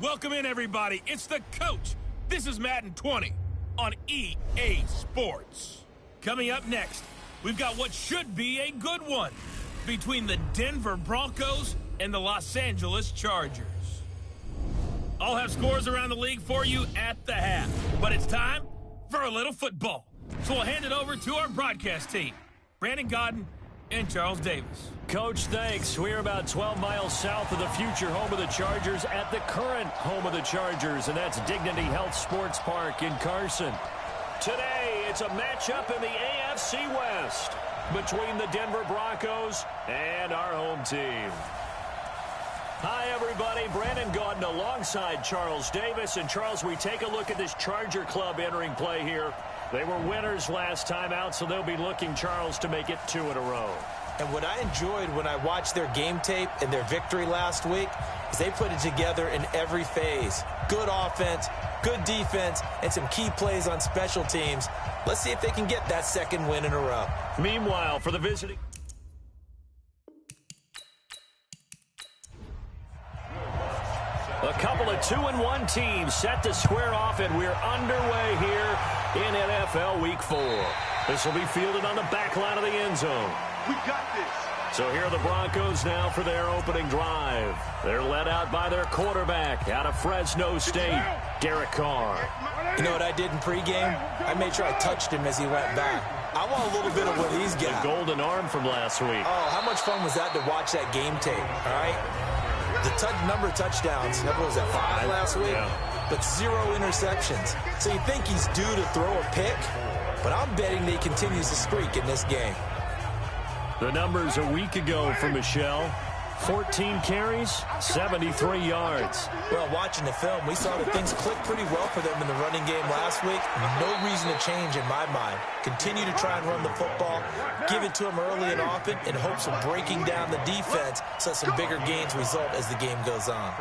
Welcome in, everybody. It's the coach. This is Madden 20 on EA Sports. Coming up next, we've got what should be a good one between the Denver Broncos and the Los Angeles Chargers. I'll have scores around the league for you at the half, but it's time for a little football. So we'll hand it over to our broadcast team, Brandon Godden and Charles Davis. Coach, thanks. We're about 12 miles south of the future home of the Chargers at the current home of the Chargers, and that's Dignity Health Sports Park in Carson. Today, it's a matchup in the AFC West between the Denver Broncos and our home team. Hi, everybody. Brandon Godden alongside Charles Davis. And, Charles, we take a look at this Charger club entering play here. They were winners last time out, so they'll be looking, Charles, to make it 2 in a row. And what I enjoyed when I watched their game tape and their victory last week is they put it together in every phase. Good offense, good defense, and some key plays on special teams. Let's see if they can get that second win in a row. Meanwhile, for the visiting... A couple of 2-1 teams set to square off, and we're underway here in NFL Week 4. This will be fielded on the back line of the end zone. We got this. So here are the Broncos now for their opening drive. They're led out by their quarterback out of Fresno State, Derek Carr. You know what I did in pregame? I made sure I touched him as he went back. I want a little bit of what he's got. The golden arm from last week. Oh, how much fun was that to watch that game tape, all right? The number of touchdowns, what was that, 5 last week? Yeah. But 0 interceptions. So you think he's due to throw a pick, but I'm betting that he continues to streak in this game. The numbers a week ago for Michelle. 14 carries, 73 yards. Well, watching the film, we saw that things clicked pretty well for them in the running game last week. No reason to change in my mind. Continue to try and run the football, give it to them early and often in hopes of breaking down the defense so some bigger gains result as the game goes on.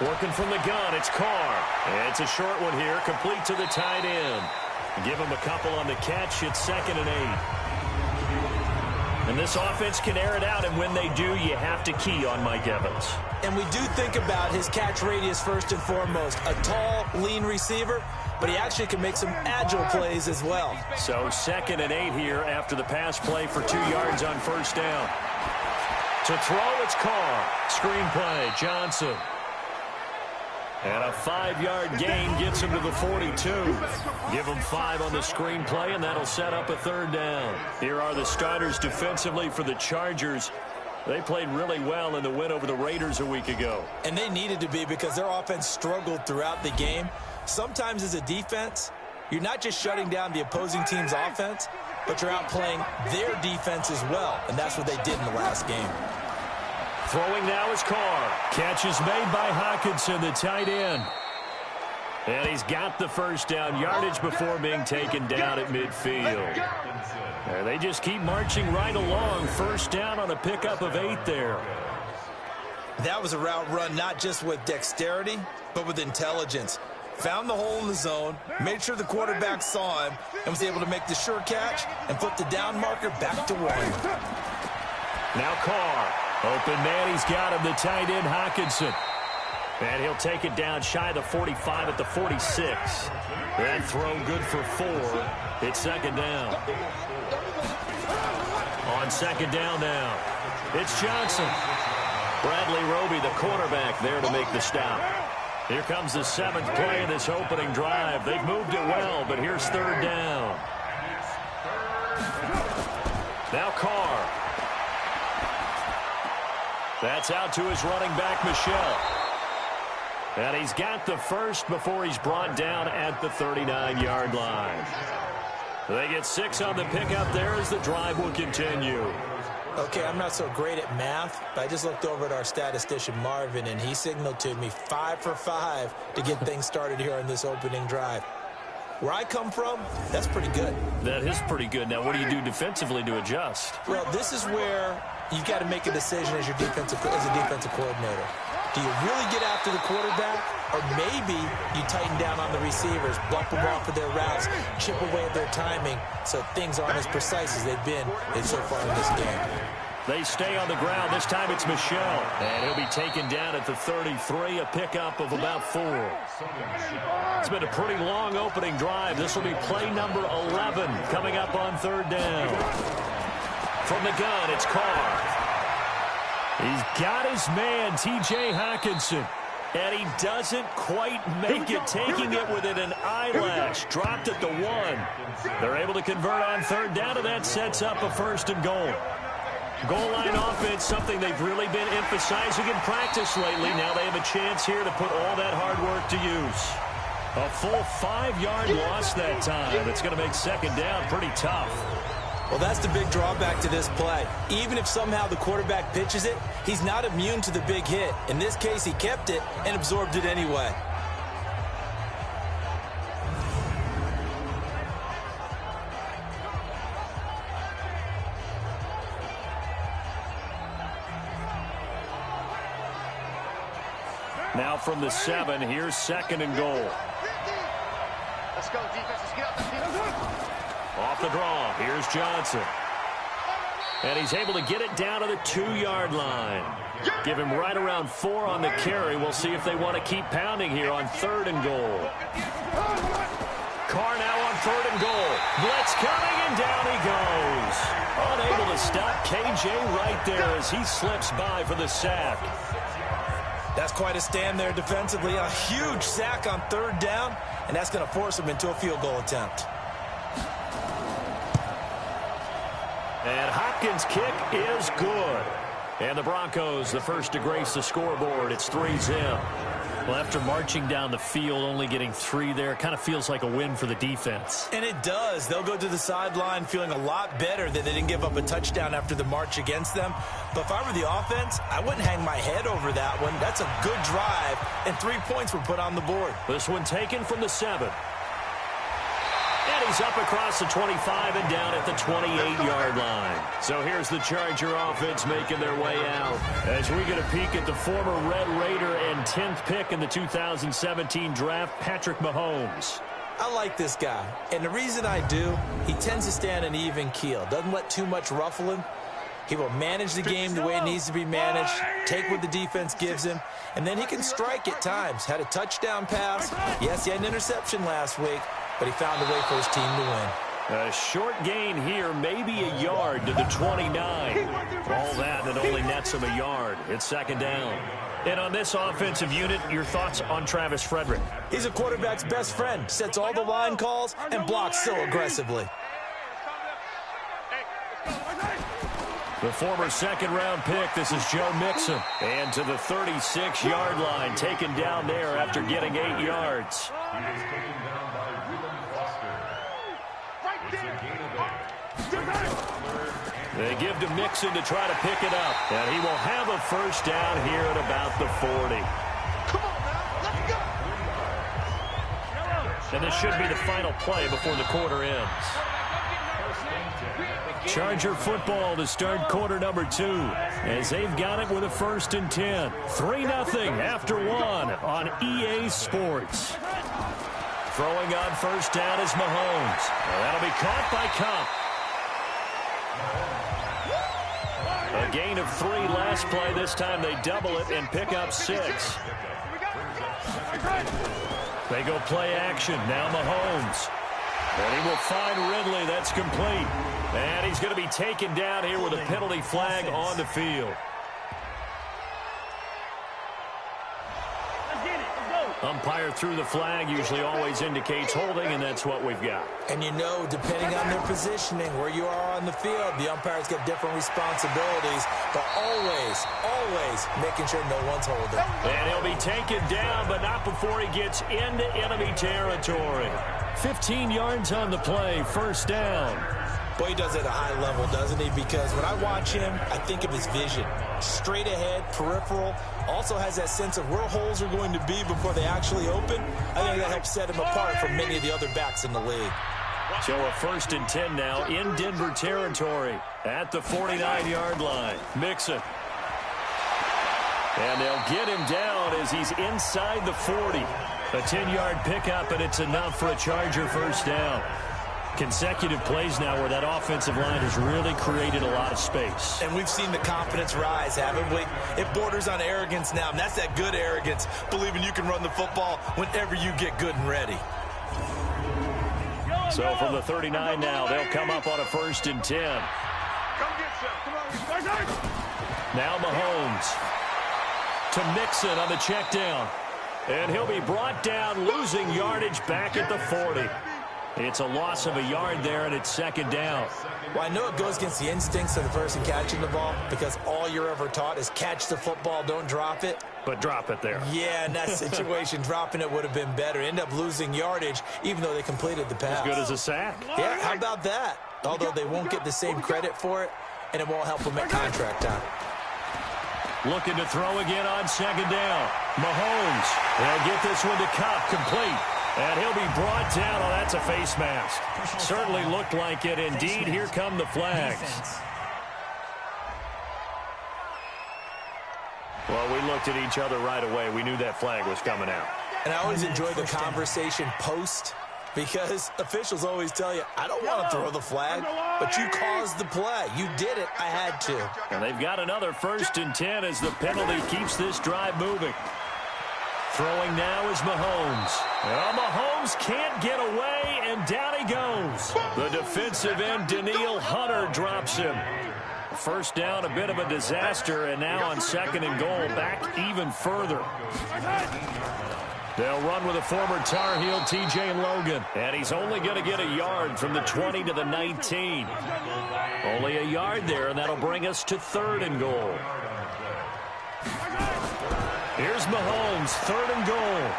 Working from the gun, it's Carr. It's a short one here, complete to the tight end. Give him a couple on the catch. It's 2nd and 8. And this offense can air it out, and when they do, you have to key on Mike Evans. And we do think about his catch radius first and foremost. A tall, lean receiver, but he actually can make some agile plays as well. So 2nd and 8 here after the pass play for 2 yards on first down. To throw, it's Carr. Screen play, Johnson. And a 5-yard gain gets him to the 42. Give him 5 on the screenplay, and that'll set up a 3rd down. Here are the starters defensively for the Chargers. They played really well in the win over the Raiders a week ago. And they needed to be because their offense struggled throughout the game. Sometimes as a defense, you're not just shutting down the opposing team's offense, but you're outplaying their defense as well. And that's what they did in the last game. Throwing now is Carr. Catch is made by Hockenson, the tight end. And he's got the first down yardage before being taken down at midfield. And they just keep marching right along. First down on a pickup of 8 there. That was a route run not just with dexterity, but with intelligence. Found the hole in the zone, made sure the quarterback saw him, and was able to make the sure catch and put the down marker back to 1. Now Carr. Open man, he's got him, the tight end, Hockenson. And he'll take it down shy of the 45 at the 46. That throw good for 4. It's 2nd down. On 2nd down now, it's Johnson. Bradley Roby, the quarterback, there to make the stop. Here comes the 7th play of this opening drive. They've moved it well, but here's 3rd down. Now Carr. That's out to his running back, Michelle. And he's got the first before he's brought down at the 39-yard line. They get 6 on the pickup there as the drive will continue. Okay, I'm not so great at math, but I just looked over at our statistician, Marvin, and he signaled to me 5 for 5 to get things started here on this opening drive. Where I come from, that's pretty good. That is pretty good. Now, what do you do defensively to adjust? Well, this is where you've got to make a decision as a defensive coordinator. Do you really get after the quarterback, or maybe you tighten down on the receivers, block them off of their routes, chip away at their timing, so things aren't as precise as they've been so far in this game? They stay on the ground. This time it's Michel. And he'll be taken down at the 33, a pickup of about 4. It's been a pretty long opening drive. This will be play number 11 coming up on 3rd down. From the gun, it's Carr. He's got his man, T.J. Hawkinson. And he doesn't quite make it, taking it within an eyelash. Dropped at the 1. They're able to convert on 3rd down, and that sets up a 1st and goal. Goal line offense, something they've really been emphasizing in practice lately. Now they have a chance here to put all that hard work to use. A full 5-yard loss that time. It's going to make 2nd down pretty tough. Well, that's the big drawback to this play. Even if somehow the quarterback pitches it, he's not immune to the big hit. In this case, he kept it and absorbed it anyway. Now from the 7, here's 2nd and goal. Let's go, defense. Let's get out the field. Off the draw, here's Johnson. And he's able to get it down to the 2-yard line. Give him right around 4 on the carry. We'll see if they want to keep pounding here on 3rd and goal. Carr now on 3rd and goal. Blitz coming, and down he goes. Unable to stop KJ right there as he slips by for the sack. That's quite a stand there defensively. A huge sack on 3rd down, and that's going to force him into a field goal attempt. And Hopkins' kick is good. And the Broncos, the first to grace the scoreboard. It's 3-0. Well, after marching down the field, only getting 3 there, kind of feels like a win for the defense. And it does. They'll go to the sideline feeling a lot better that they didn't give up a touchdown after the march against them. But if I were the offense, I wouldn't hang my head over that one. That's a good drive, and 3 points were put on the board. This one taken from the 7. And he's up across the 25 and down at the 28-yard line. So here's the Charger offense making their way out. As we get a peek at the former Red Raider and 10th pick in the 2017 draft, Patrick Mahomes. I like this guy, and the reason I do, he tends to stay on an even keel. Doesn't let too much ruffle him. He will manage the game the way it needs to be managed, take what the defense gives him, and then he can strike at times. Had a touchdown pass. Yes, he had an interception last week, but he found a way for his team to win. A short gain here, maybe a yard to the 29. All that only nets him a yard. It's 2nd down. And on this offensive unit, your thoughts on Travis Frederick? He's a quarterback's best friend. Sets all the line calls and blocks so aggressively. The former 2nd-round pick, this is Joe Mixon. And to the 36-yard line, taken down there after getting 8 yards. They give to Mixon to try to pick it up. And he will have a 1st down here at about the 40. And this should be the final play before the quarter ends. Charger football to start quarter number 2 as they've got it with a 1st and 10. 3-0 after 1 on EA Sports. Throwing on 1st down is Mahomes. That'll be caught by Cup. A gain of 3 last play. This time they double it and pick up 6. They go play action. Now Mahomes. And he will find Ridley. That's complete. And he's going to be taken down here with a penalty flag on the field. Umpire threw the flag, usually always indicates holding, and that's what we've got. And you know, depending on their positioning, where you are on the field, the umpires get different responsibilities, but always making sure no one's holding. And he'll be taken down, but not before he gets into enemy territory. 15 yards on the play, 1st down. Boy, he does it at a high level, doesn't he? Because when I watch him, I think of his vision. Straight ahead, peripheral. Also has that sense of where holes are going to be before they actually open. I think that helps set him apart from many of the other backs in the league. So a 1st and 10 now in Denver territory at the 49-yard line. Mixon. And they'll get him down as he's inside the 40. A 10-yard pickup, and it's enough for a Charger 1st down. Consecutive plays now where that offensive line has really created a lot of space. And we've seen the confidence rise, haven't we? It borders on arrogance now, and that's that good arrogance, believing you can run the football whenever you get good and ready. So from the 39 now, they'll come up on a 1st and 10. Now Mahomes to Mixon on the check down. And he'll be brought down, losing yardage back at the 40. It's a loss of a yard there, and it's 2nd down. Well, I know it goes against the instincts of the person catching the ball because all you're ever taught is catch the football, don't drop it. But drop it there. Yeah, in that situation, dropping it would have been better. End up losing yardage, even though they completed the pass. As good as a sack. Yeah, how about that? Although they won't get the same credit for it, and it won't help them at contract time. Looking to throw again on 2nd down. Mahomes. They'll get this one to Cup, complete. And he'll be brought down. Oh, that's a face mask. Certainly looked like it. Indeed, here come the flags. Well, we looked at each other right away. We knew that flag was coming out. And I always enjoy the conversation post because officials always tell you, I don't want to throw the flag, but you caused the play. You did it. I had to. And they've got another 1st and 10 as the penalty keeps this drive moving. Throwing now is Mahomes. Well, Mahomes can't get away, and down he goes. The defensive end, Danielle Hunter, drops him. 1st down, a bit of a disaster, and now on 2nd and goal, back even further. They'll run with a former Tar Heel, T.J. Logan, and he's only going to get a yard from the 20 to the 19. Only a yard there, and that'll bring us to 3rd and goal. Here's Mahomes, 3rd and goal.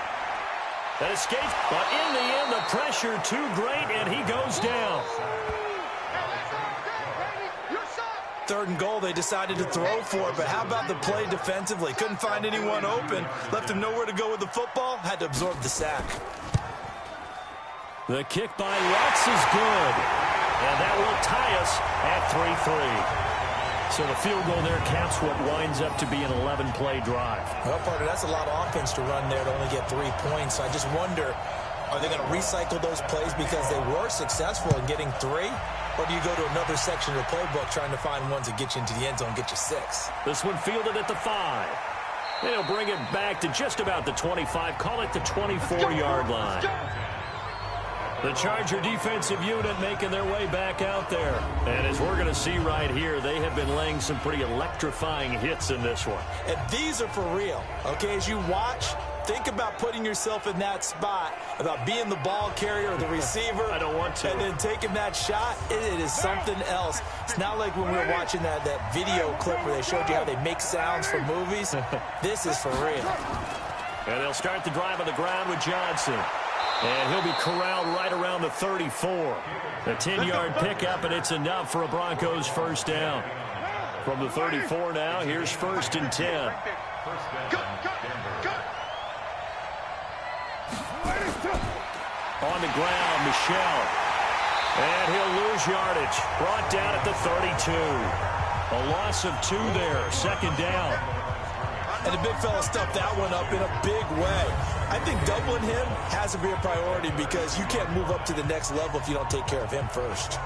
That escapes, but in the end, the pressure too great, and he goes down. 3rd and goal, they decided to throw for it, but how about the play defensively? Couldn't find anyone open, left him nowhere to go with the football, had to absorb the sack. The kick by Lutz is good, and that will tie us at 3-3. So the field goal there caps what winds up to be an 11-play drive. Well, partner, that's a lot of offense to run there to only get 3 points. I just wonder, are they going to recycle those plays because they were successful in getting 3? Or do you go to another section of the playbook trying to find ones that get you into the end zone and get you 6? This one fielded at the 5. They'll bring it back to just about the 25. Call it the 24-yard line. The Charger defensive unit making their way back out there. And as we're going to see right here, they have been laying some pretty electrifying hits in this one. And these are for real. Okay, as you watch, think about putting yourself in that spot, about being the ball carrier or the receiver. I don't want to. And then taking that shot, it is something else. It's not like when we were watching that video clip where they showed you how they make sounds for movies. This is for real. And they'll start the drive on the ground with Johnson. And he'll be corralled right around the 34. A 10-yard pickup, and it's enough for a Broncos 1st down. From the 34 now, here's 1st and 10. On the ground, Michel. And he'll lose yardage. Brought down at the 32. A loss of 2 there, 2nd down. And the big fella stuffed that one up in a big way. I think doubling him has to be a priority because you can't move up to the next level if you don't take care of him first.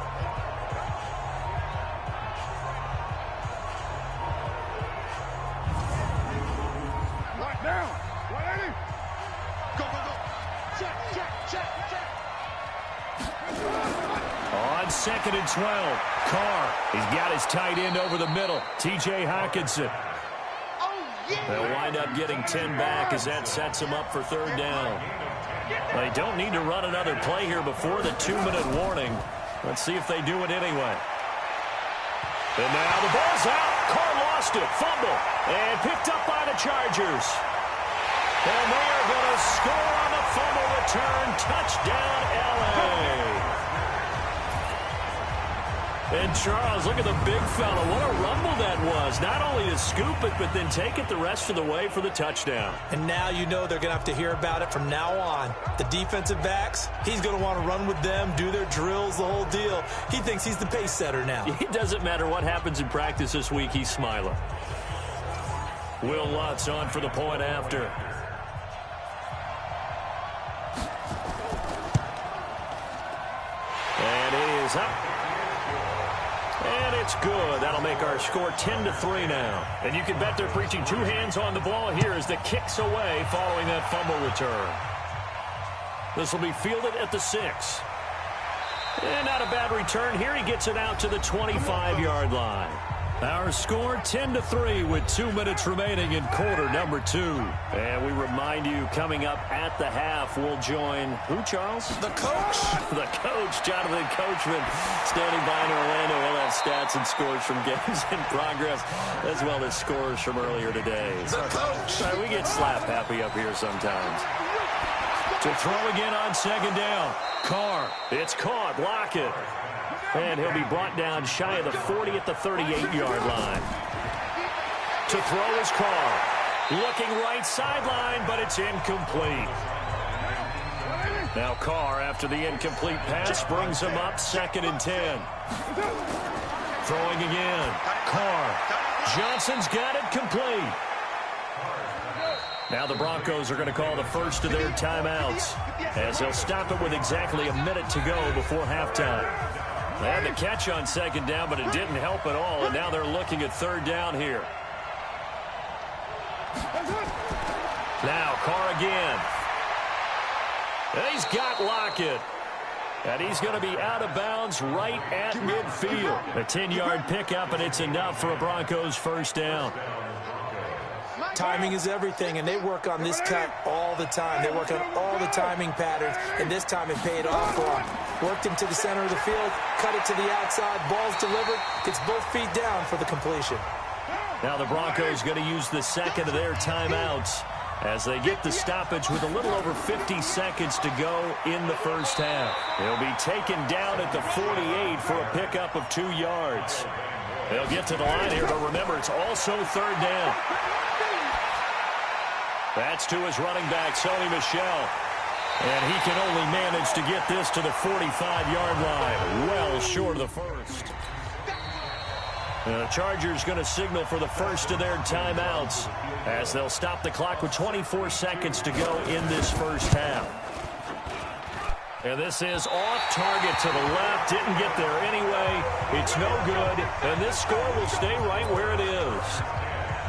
Right now. Ready? Go, go, go. Check, check, check, check. On 2nd and 12, Carr. He's got his tight end over the middle, T.J. Hockenson. They'll wind up getting 10 back as that sets them up for 3rd down. They don't need to run another play here before the 2-minute warning. Let's see if they do it anyway. And now the ball's out. Carr lost it. Fumble. And picked up by the Chargers. And they are going to score on the fumble return. Touchdown, L.A. And Charles, look at the big fella. What a rumble that was. Not only to scoop it, but then take it the rest of the way for the touchdown. And now you know they're going to have to hear about it from now on. The defensive backs, he's going to want to run with them, do their drills, the whole deal. He thinks he's the pace setter now. It doesn't matter what happens in practice this week. He's smiling. Will Lutz on for the point after. And is up. And it's good. That'll make our score 10-3 now. And you can bet they're preaching two hands on the ball here as the kick's away following that fumble return. This will be fielded at the 6. And not a bad return here. He gets it out to the 25-yard line. Our score 10-3 with 2 minutes remaining in quarter number 2. And we remind you, coming up at the half, we'll join who, Charles? The coach. The coach, Jonathan Coachman, standing by in Orlando. We'll have stats and scores from games in progress, as well as scores from earlier today. The coach. We get slap happy up here sometimes. To throw again on second down. Carr. It's caught. Lockett. And he'll be brought down shy of the 40 at the 38-yard line. To throw is Carr. Looking right sideline, but it's incomplete. Now Carr, after the incomplete pass, brings him up 2nd and 10. Throwing again. Carr. Johnson's got it complete. Now the Broncos are going to call the first of their timeouts as they'll stop it with exactly a minute to go before halftime. They had the catch on second down, but it didn't help at all, and now they're looking at third down here. Now Carr again. And he's got Lockett. And he's going to be out of bounds right at midfield. A 10-yard pickup, and it's enough for a Broncos first down. Timing is everything, and they work on this cut all the time. They work on all the timing patterns, and this time it paid off for them. Worked him to the center of the field, cut it to the outside, ball's delivered, gets both feet down for the completion. Now the Broncos going to use the second of their timeouts as they get the stoppage with a little over 50 seconds to go in the first half. He'll be taken down at the 48 for a pickup of 2 yards. They'll get to the line here, but remember, it's also third down. That's to his running back, Sony Michel. And he can only manage to get this to the 45-yard line, well short of the first. The Chargers going to signal for the first of their timeouts as they'll stop the clock with 24 seconds to go in this first half. And this is off target to the left. Didn't get there anyway. It's no good. And this score will stay right where it is.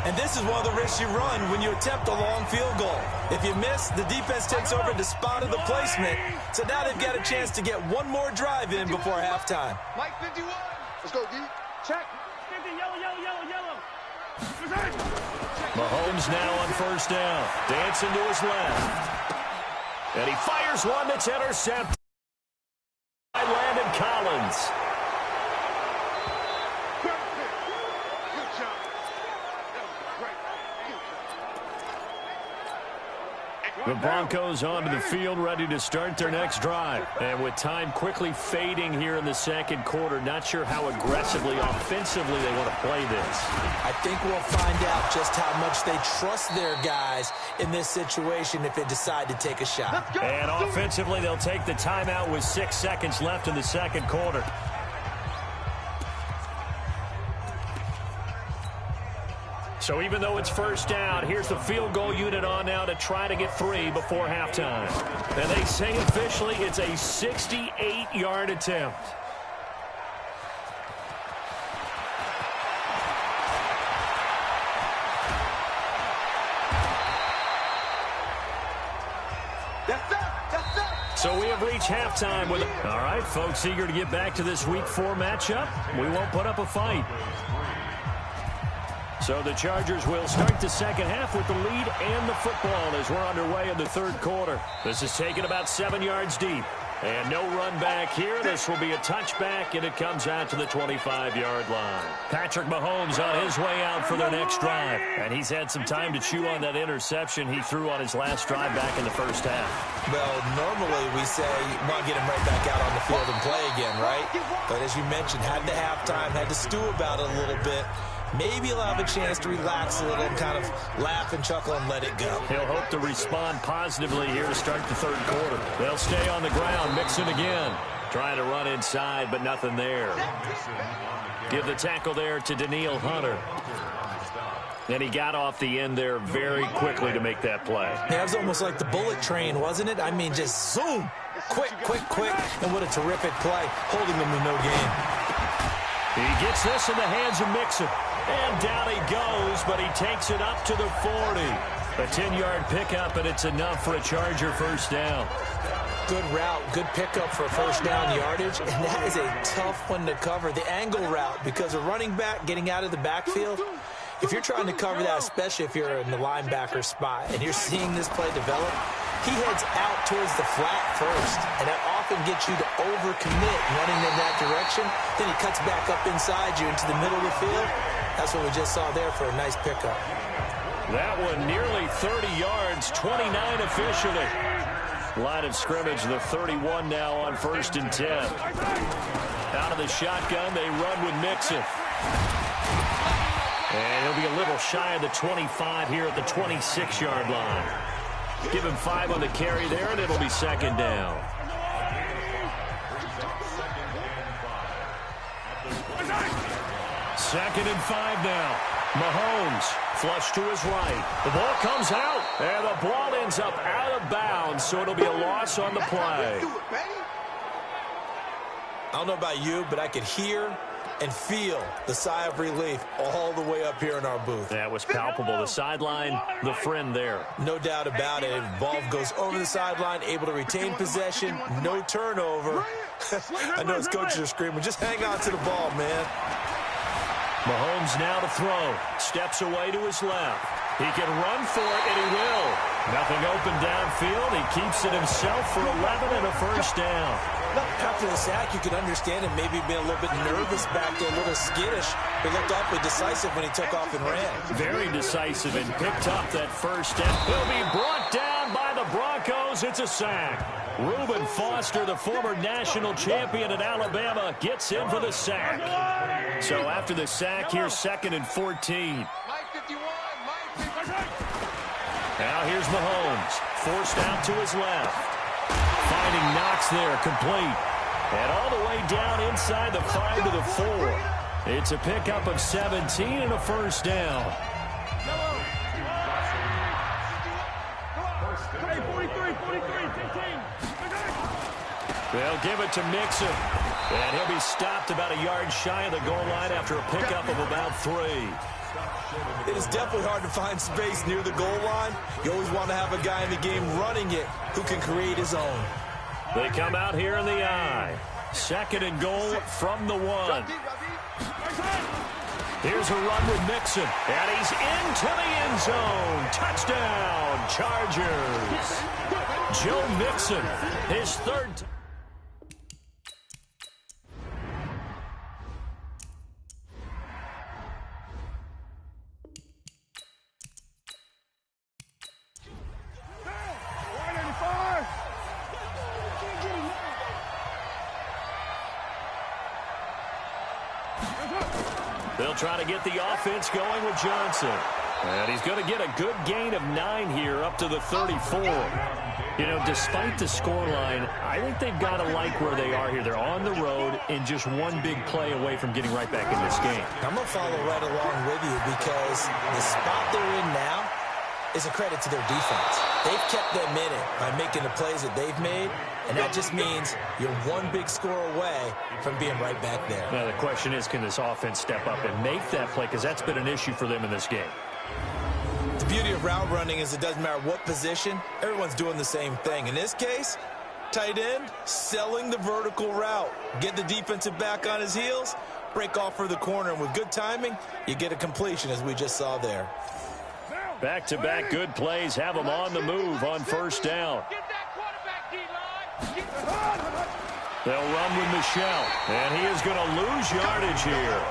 And this is one of the risks you run when you attempt a long field goal. If you miss, the defense takes over the spot of the placement. So now they've got a chance to get one more drive in before halftime. Mike 51. Let's go, D. Check. 50, yellow. Mahomes now on first down. Dancing to his left. And he fires one that's intercepted by Landon Collins. The Broncos onto the field, ready to start their next drive. And with time quickly fading here in the second quarter, not sure how aggressively, offensively they want to play this. I think we'll find out just how much they trust their guys in this situation if they decide to take a shot. And offensively, they'll take the timeout with 6 seconds left in the second quarter. So even though it's first down, here's the field goal unit on now to try to get 3 before halftime. And they say officially it's a 68-yard attempt. So we have reached halftime with... All right, folks, eager to get back to this Week 4 matchup. We won't put up a fight. So the Chargers will start the second half with the lead and the football as we're underway in the third quarter. This is taken about 7 yards deep. And no run back here. This will be a touchback, and it comes out to the 25-yard line. Patrick Mahomes on his way out for their next drive. And he's had some time to chew on that interception he threw on his last drive back in the first half. Well, normally we say you want to get him right back out on the field and play again, right? But as you mentioned, had the halftime, had to stew about it a little bit. Maybe he'll have a chance to relax a little and kind of laugh and chuckle and let it go. He'll hope to respond positively here to start the third quarter. They'll stay on the ground, mix it again. Trying to run inside, but nothing there. Give the tackle there to Danielle Hunter. And he got off the end there very quickly to make that play. Yeah, it was almost like the bullet train, wasn't it? I mean, just zoom. Quick, and what a terrific play, holding them to no gain. He gets this in the hands of Mixon. And down he goes, but he takes it up to the 40. A 10-yard pickup, and it's enough for a Charger first down. Good route, good pickup for first down yardage, and that is a tough one to cover. The angle route, because a running back getting out of the backfield, if you're trying to cover that, especially if you're in the linebacker spot, and you're seeing this play develop, he heads out towards the flat first, and that often gets you to overcommit running in that direction. Then he cuts back up inside you into the middle of the field. That's what we just saw there for a nice pickup. That one nearly 30 yards, 29 officially. Line of scrimmage, the 31 now on 1st and 10. Out of the shotgun, they run with Mixon. And he'll be a little shy of the 25 here at the 26-yard line. Give him 5 on the carry there, and it'll be second down. Second and 5 now. Mahomes, flush to his right. The ball comes out, and the ball ends up out of bounds, so it'll be a loss on the play. I don't know about you, but I could hear and feel the sigh of relief all the way up here in our booth. That was palpable. The sideline, the friend there. No doubt about it. Ball goes over the sideline, able to retain possession, no turnover. I know his coaches are screaming, just hang on to the ball, man. Mahomes now to throw. Steps away to his left. He can run for it, and he will. Nothing open downfield. He keeps it himself for 11 and a first down. After the sack, you could understand him maybe being a little bit nervous back there, a little skittish. He looked awfully decisive when he took off and ran. Very decisive and picked up that first down. He'll be brought down by the Broncos. It's a sack. Reuben Foster, the former national champion at Alabama, gets in for the sack. So after the sack, here's 2nd and 14. Now here's Mahomes, forced out to his left. Finding Knox there, complete. And all the way down inside the 5 to the 4. It's a pickup of 17 and a first down. They'll give it to Mixon. And he'll be stopped about a yard shy of the goal line after a pickup of about 3. It is definitely hard to find space near the goal line. You always want to have a guy in the game running it who can create his own. They come out here in the I. 2nd and goal from the 1. Here's a run with Mixon. And he's into the end zone. Touchdown, Chargers. Joe Mixon, his 3rd. They'll try to get the offense going with Johnson. And he's going to get a good gain of 9 here up to the 34. You know, despite the scoreline, I think they've got to like where they are here. They're on the road and just one big play away from getting right back in this game. I'm going to follow right along with you because the spot they're in now is a credit to their defense. They've kept them in it by making the plays that they've made, and that just means you're one big score away from being right back there. Now, the question is, can this offense step up and make that play? Because that's been an issue for them in this game. The beauty of route running is it doesn't matter what position, everyone's doing the same thing. In this case, tight end, selling the vertical route. Get the defensive back on his heels, break off for the corner, and with good timing, you get a completion as we just saw there. Back-to-back good plays have them on the move on first down. They'll run with Michelle, and he is going to lose yardage here.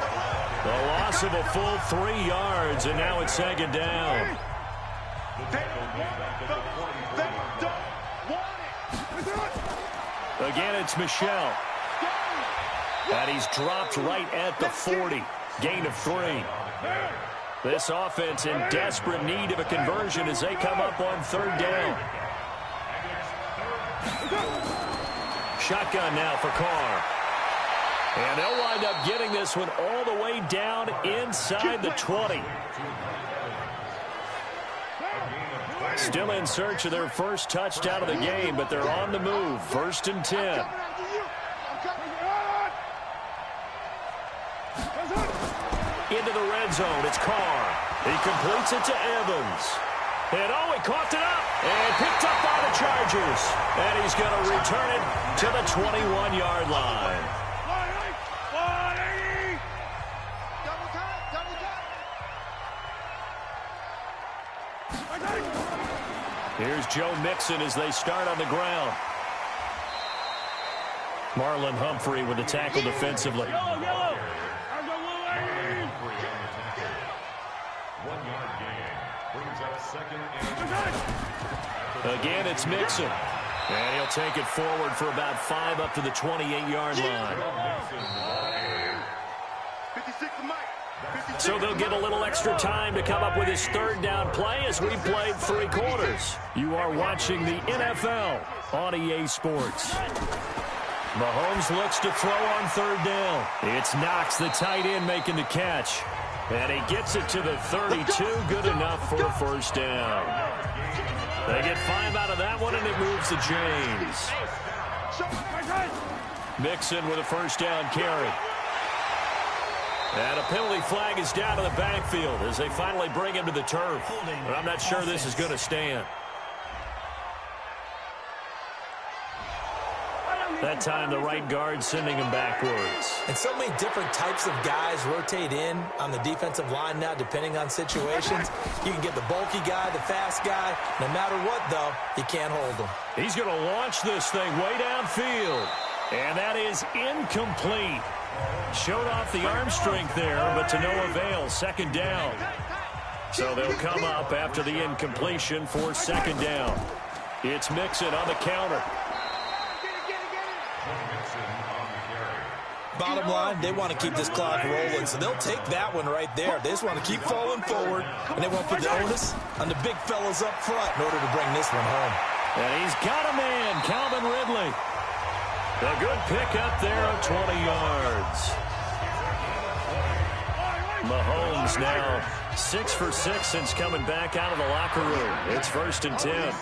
The loss of a full 3 yards, and now it's 2nd down. Again, it's Michelle. And he's dropped right at the 40. Gain of 3. This offense in desperate need of a conversion as they come up on 3rd down. Shotgun now for Carr. And they'll wind up getting this one all the way down inside the 20. Still in search of their first touchdown of the game, but they're on the move. 1st and 10. Into the red zone, it's Carr. He completes it to Evans. And oh, he coughed it up and picked up by the Chargers. And he's going to return it to the 21-yard line. Here's Joe Mixon as they start on the ground. Marlon Humphrey with the tackle defensively. Again, it's Mixon. And he'll take it forward for about 5 up to the 28-yard line. So they'll get a little extra time to come up with his 3rd down play as we played 3 quarters. You are watching the NFL on EA Sports. Mahomes looks to throw on 3rd down. It's Knox, the tight end, making the catch. And he gets it to the 32, good enough for a 1st down. They get 5 out of that one, and it moves to James. Mixon with a 1st down carry. And a penalty flag is down to the backfield as they finally bring him to the turf. But I'm not sure this is going to stand. That time, the right guard sending him backwards. And so many different types of guys rotate in on the defensive line now, depending on situations. You can get the bulky guy, the fast guy. No matter what, though, you can't hold him. He's going to launch this thing way downfield. And that is incomplete. Showed off the arm strength there, but to no avail. 2nd down. So they'll come up after the incompletion for 2nd down. It's Mixon on the counter. Bottom line, they want to keep this clock rolling, so they'll take that one right there. They just want to keep falling forward, and they want to put the onus on the big fellas up front in order to bring this one home. And he's got a man, Calvin Ridley. A good pickup there of 20 yards. Mahomes now 6 for 6 since coming back out of the locker room. It's 1st and 10.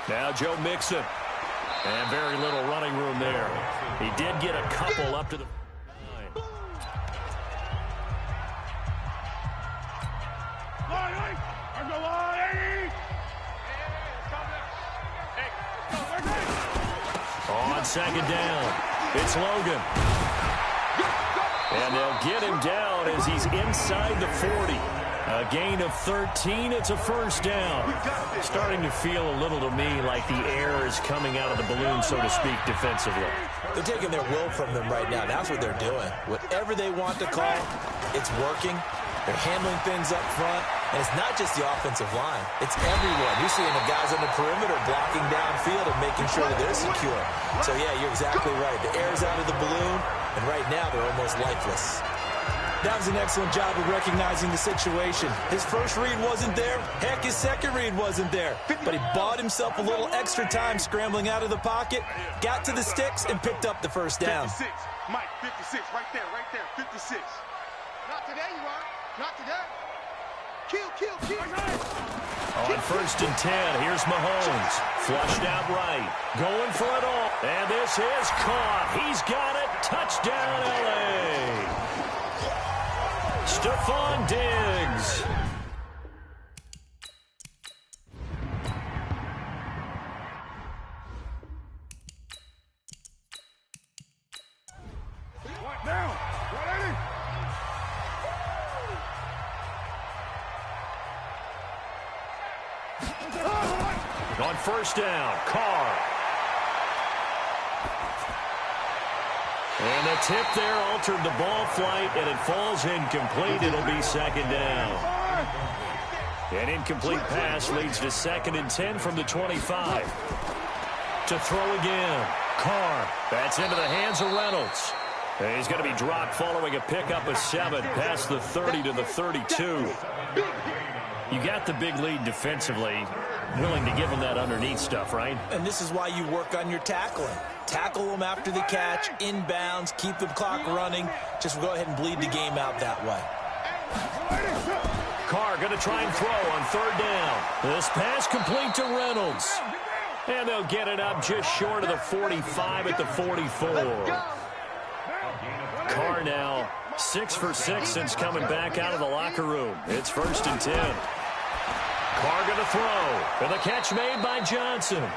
Now Joe Mixon. And very little running room there. He did get a couple up to the 9. On 2nd down, it's Logan. And they'll get him down as he's inside the 40. A gain of 13, it's a 1st down. Starting to feel a little to me like the air is coming out of the balloon, so to speak, defensively. They're taking their will from them right now. That's what they're doing. Whatever they want to call, it's working. They're handling things up front. And it's not just the offensive line. It's everyone. You're seeing the guys on the perimeter blocking downfield and making sure that they're secure. So, yeah, you're exactly right. The air's out of the balloon, and right now they're almost lifeless. That was an excellent job of recognizing the situation. His first read wasn't there. Heck, his second read wasn't there. But he bought himself a little extra time scrambling out of the pocket, got to the sticks, and picked up the 1st down. 56. Mike, 56. Right there. 56. Not today, you are. Not today. Kill. On 1st and 10, here's Mahomes. Flushed out right. Going for it all. And this is caught. He's got it. Touchdown, L.A. Stephon Diggs. Right now. 180. On 1st down, Carr. And the tip there altered the ball flight, and it falls incomplete. It'll be 2nd down. An incomplete pass leads to 2nd and 10 from the 25. To throw again, Carr. That's into the hands of Reynolds. And he's going to be dropped following a pickup of 7 past the 30 to the 32. You got the big lead defensively. Willing to give them that underneath stuff, right? And this is why you work on your tackling. Tackle them after the catch, inbounds, keep the clock running. Just go ahead and bleed the game out that way. Carr going to try and throw on third down. This pass complete to Reynolds. And they'll get it up just short of the 45 at the 44. Carr now 6 for 6 since coming back out of the locker room. It's 1st and 10. Carr going to throw. And the catch made by Johnson.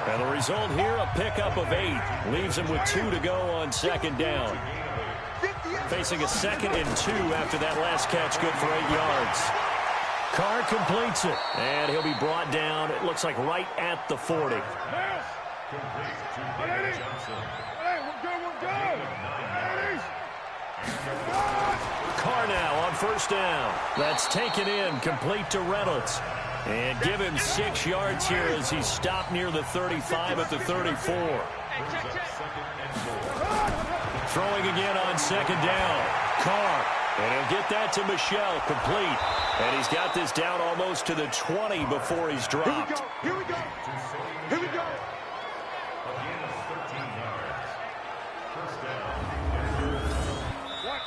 And the result here, a pickup of 8. Leaves him with 2 to go on 2nd down. Facing a 2nd and 2 after that last catch, good for 8 yards. Carr completes it. And he'll be brought down, it looks like right at the 40. Carr now on 1st down. That's taken in, complete to Reynolds. And give him 6 yards here as he's stopped near the 35 at the 34. Throwing again on 2nd down. Carr. And he'll get that to Michel, complete. And he's got this down almost to the 20 before he's dropped. Here we go. Here we go.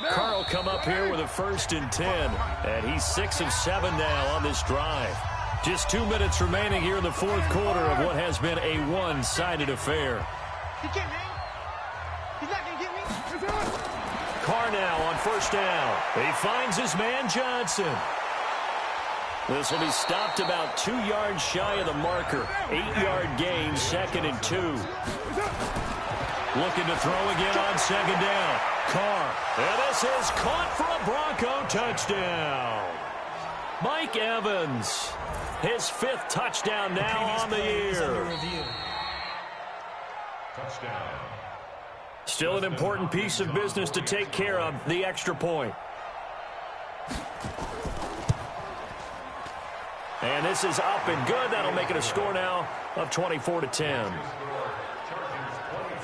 Carr will come up here with a 1st and 10. And he's 6 of 7 now on this drive. Just 2 minutes remaining here in the 4th quarter of what has been a one-sided affair. He can't hang. He's not going to get me. Carr now on 1st down. He finds his man Johnson. This will be stopped about 2 yards shy of the marker. 8-yard gain, 2nd and 2. Looking to throw again on 2nd down. Carr. And this is caught for a Bronco touchdown. Mike Evans. His 5th touchdown now on the year. Still an important piece of business to take care of, the extra point. And this is up and good. That'll make it a score now of 24-10.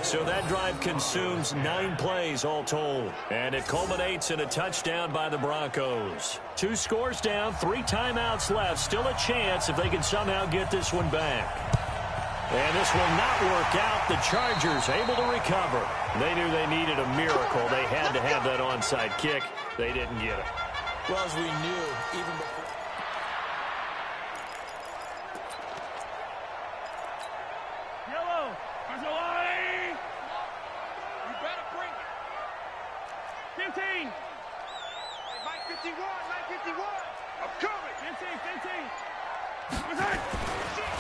So that drive consumes 9 plays all told. And it culminates in a touchdown by the Broncos. 2 scores down, 3 timeouts left. Still a chance if they can somehow get this one back. And this will not work out. The Chargers able to recover. They knew they needed a miracle. They had to have that onside kick. They didn't get it. Well, as we knew, even before. Yellow. Marzolani. You better bring it. 15. Mike 51. Mike 51. I'm coming. 15. 15.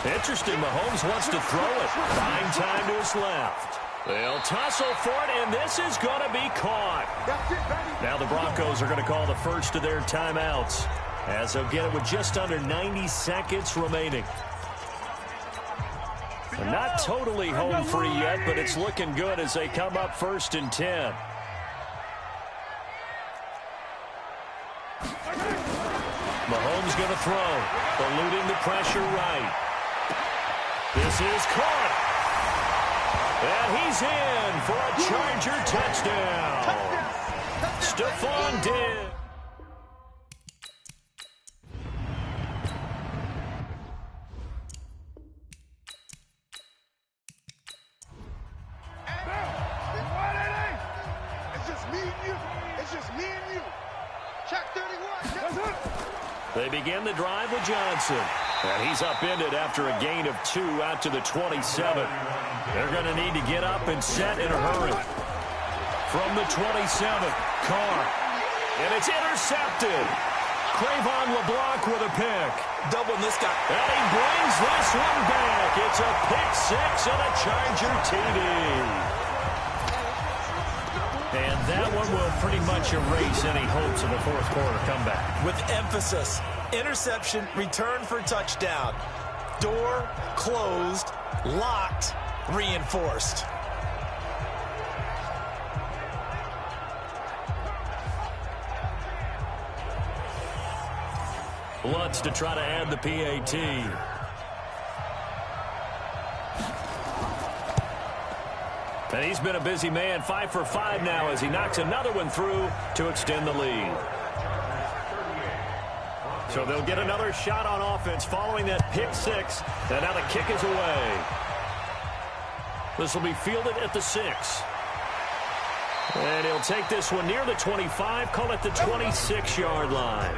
Interesting, Mahomes wants to throw it. Buying time to his left. They'll tussle for it, and this is going to be caught. Now the Broncos are going to call the first of their timeouts, as they'll get it with just under 90 seconds remaining. They're not totally home free yet, but it's looking good as they come up 1st and 10. Mahomes going to throw, eluding the pressure right. This is caught. And he's in for a Charger touchdown. Stephon Diggs. It's just me and you. It's just me and you. Check 31. They begin the drive with Johnson. And he's upended after a gain of 2 out to the 27. They're going to need to get up and set in a hurry. From the 27, Carr. And it's intercepted. Crayvon LeBlanc with a pick. Doubling this guy. And he brings this one back. It's a pick 6 and a Charger TD. And that one will pretty much erase any hopes of a 4th quarter comeback. With emphasis. Interception, return for touchdown. Door closed, locked, reinforced. Lutz to try to add the PAT. And he's been a busy man, 5 for 5 now as he knocks another one through to extend the lead. So they'll get another shot on offense following that pick 6. And now the kick is away. This will be fielded at the 6. And he'll take this one near the 25, call it the 26-yard line.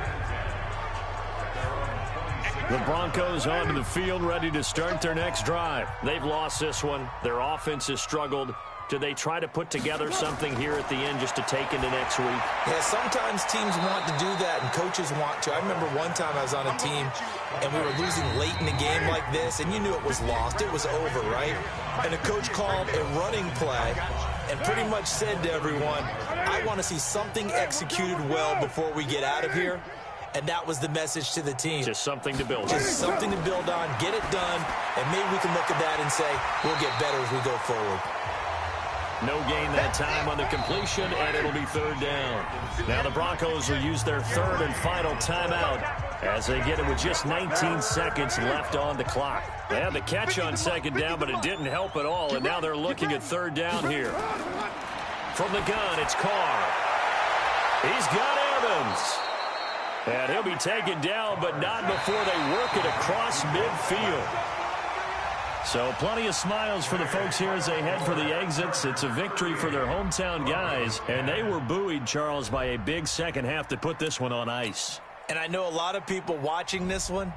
The Broncos onto the field, ready to start their next drive. They've lost this one. Their offense has struggled. Do they try to put together something here at the end just to take into next week? Yeah, sometimes teams want to do that, and coaches want to. I remember one time I was on a team, and we were losing late in a game like this, and you knew it was lost. It was over, right? And the coach called a running play and pretty much said to everyone, I want to see something executed well before we get out of here. And that was the message to the team. Just something to build on. Just something to build on, get it done, and maybe we can look at that and say, we'll get better as we go forward. No gain that time on the completion, and it'll be third down. Now the Broncos will use their third and final timeout as they get it with just 19 seconds left on the clock. They had the catch on second down, but it didn't help at all, and now they're looking at third down here. From the gun, it's Carr. He's got Evans. And he'll be taken down, but not before they work it across midfield. So plenty of smiles for the folks here as they head for the exits. It's a victory for their hometown guys, and they were buoyed, Charles, by a big second half to put this one on ice. And I know a lot of people watching this one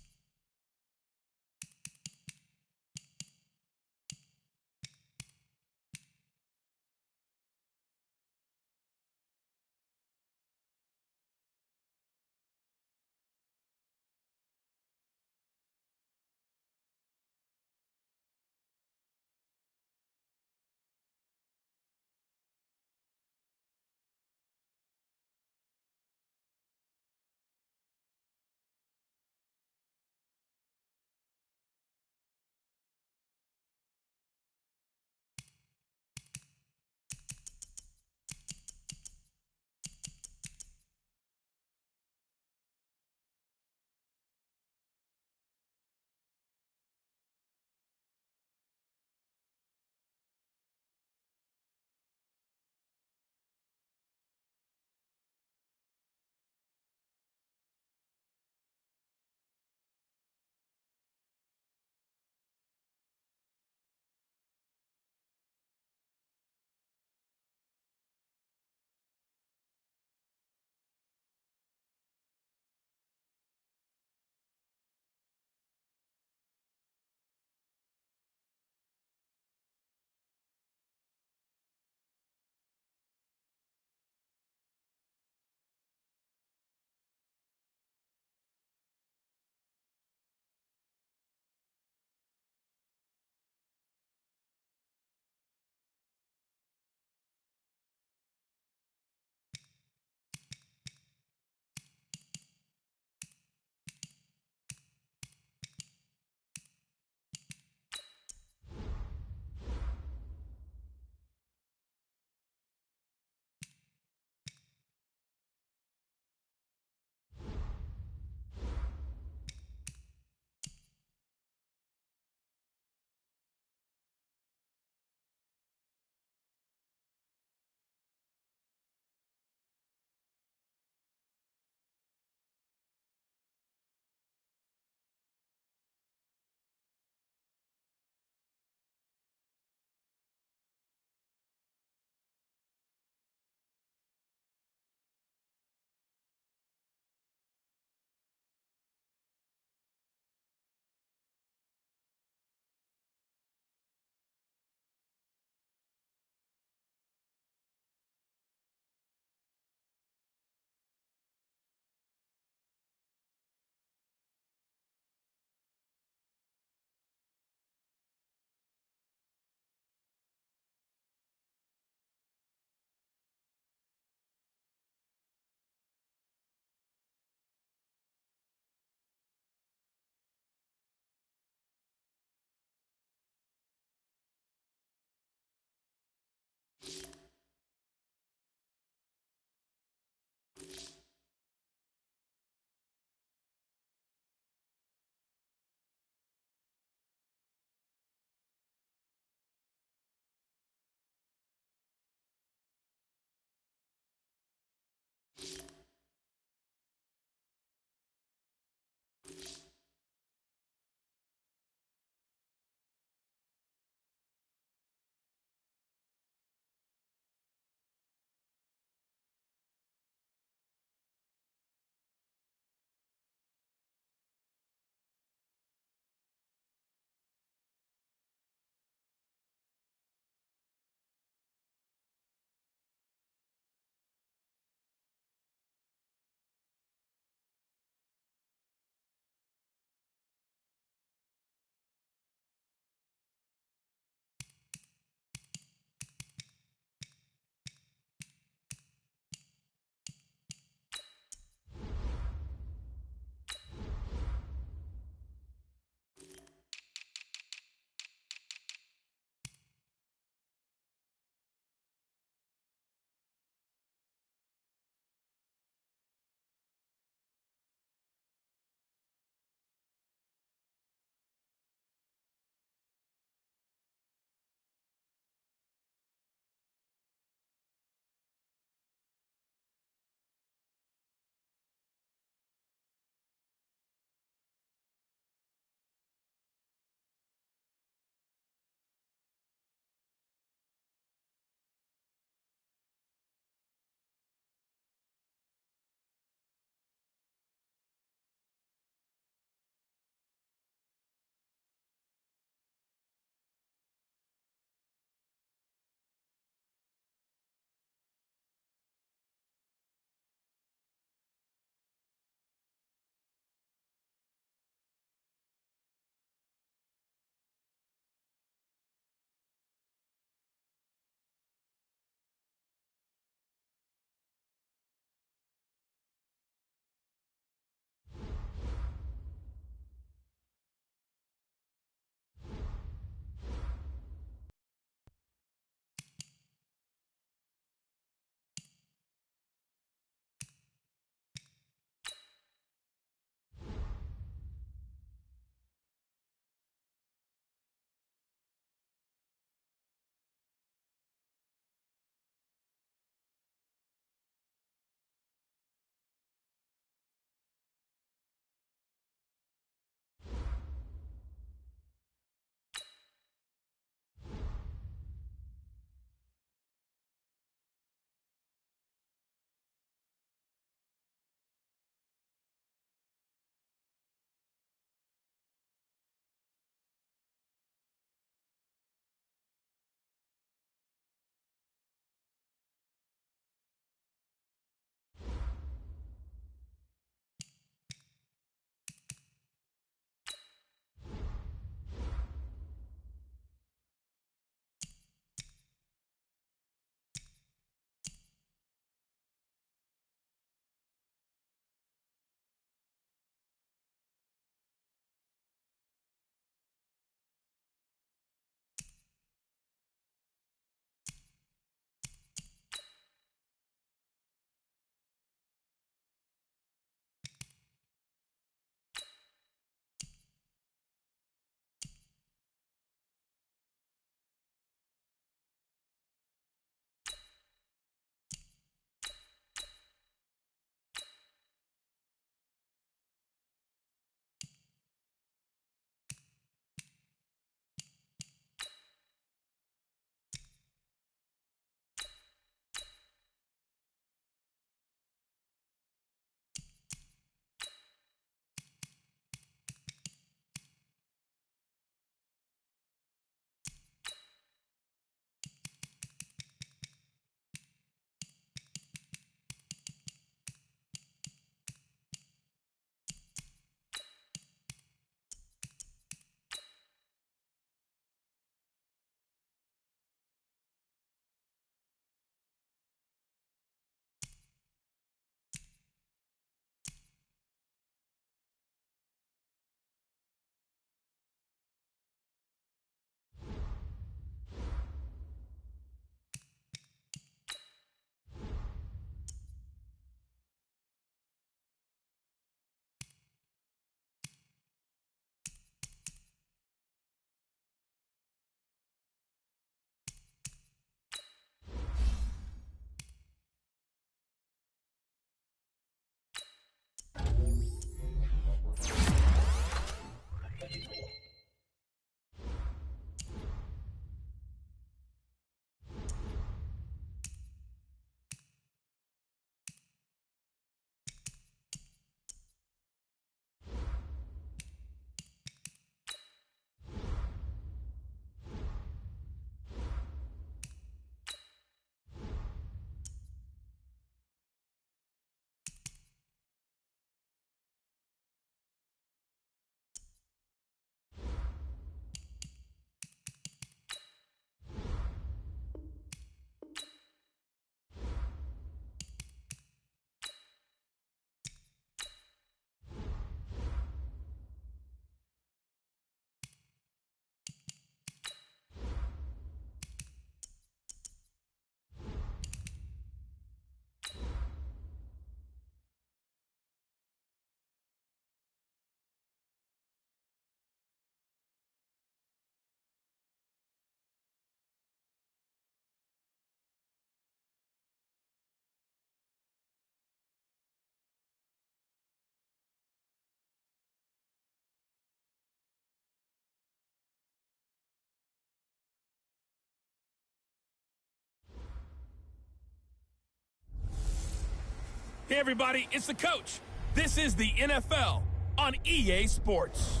Hey everybody, it's the coach. This is the NFL on EA Sports.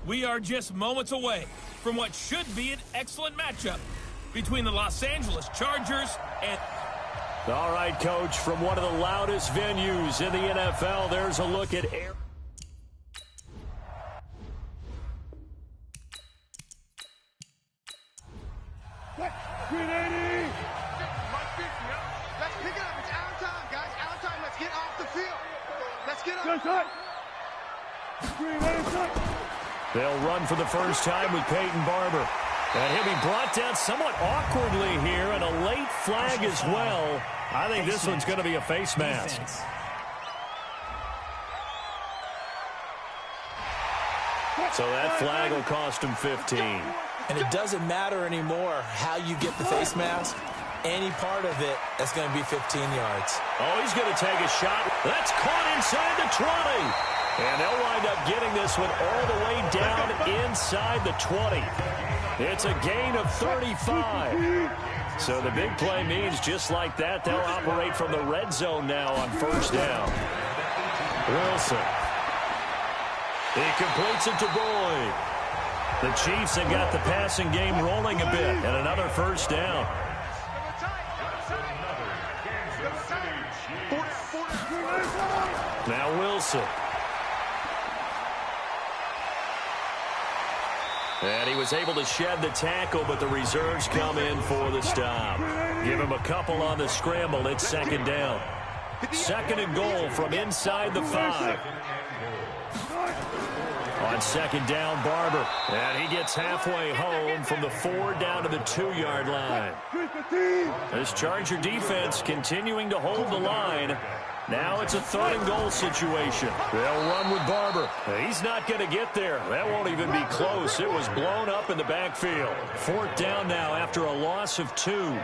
We are just moments away from what should be an excellent matchup between the Los Angeles Chargers and... All right, Coach, from one of the loudest venues in the NFL, there's a look at air. Let's pick it up. It's out of time, guys. Out of time. Let's get off the field. Let's get up. They'll run for the first time with Peyton Barber. And he'll be brought down somewhat awkwardly here, and a late flag as well. I think this one's going to be a face mask. So that flag will cost him 15. And it doesn't matter anymore how you get the face mask. Any part of it, that's going to be 15 yards. Oh, he's going to take a shot. That's caught inside the 20. And they'll wind up getting this one all the way down inside the 20. It's a gain of 35. So the big play means just like that, they'll operate from the red zone now on first down. Wilson. He completes it to Boyd. The Chiefs have got the passing game rolling a bit, and another first down. Now Wilson. And he was able to shed the tackle, but the reserves come in for the stop. Give him a couple on the scramble. It's second down. Second and goal from inside the 5. On second down, Barber. And he gets halfway home from the 4 down to the 2-yard line. This Charger defense continuing to hold the line. Now it's a third and goal situation. They'll run with Barber. He's not going to get there. That won't even be close. It was blown up in the backfield. Fourth down now after a loss of 2.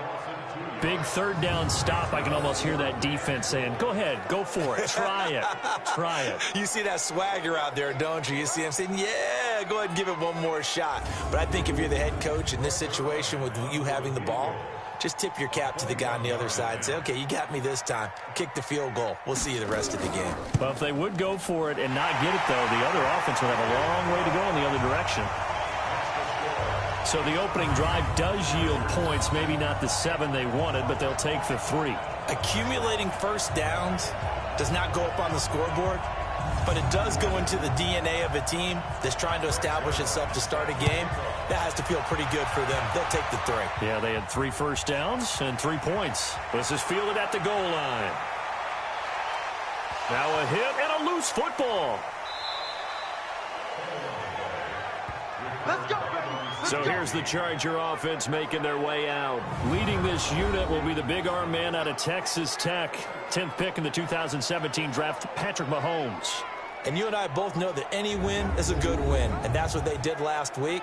Big third down stop. I can almost hear that defense saying, go ahead, go for it. Try it. Try it. You see that swagger out there, don't you? You see him saying, yeah, go ahead and give it one more shot. But I think if you're the head coach in this situation with you having the ball, just tip your cap to the guy on the other side and say, okay, you got me this time. Kick the field goal. We'll see you the rest of the game. Well, if they would go for it and not get it, though, the other offense would have a long way to go in the other direction. So the opening drive does yield points, maybe not the 7 they wanted, but they'll take the 3. Accumulating first downs does not go up on the scoreboard, but it does go into the DNA of a team that's trying to establish itself to start a game. That has to feel pretty good for them. They'll take the 3. Yeah, they had 3 first downs and 3 points. This is fielded at the goal line. Now a hit and a loose football. Let's go, baby. So here's the Charger offense making their way out. Leading this unit will be the big arm man out of Texas Tech. 10th pick in the 2017 draft, Patrick Mahomes. And you and I both know that any win is a good win, and that's what they did last week.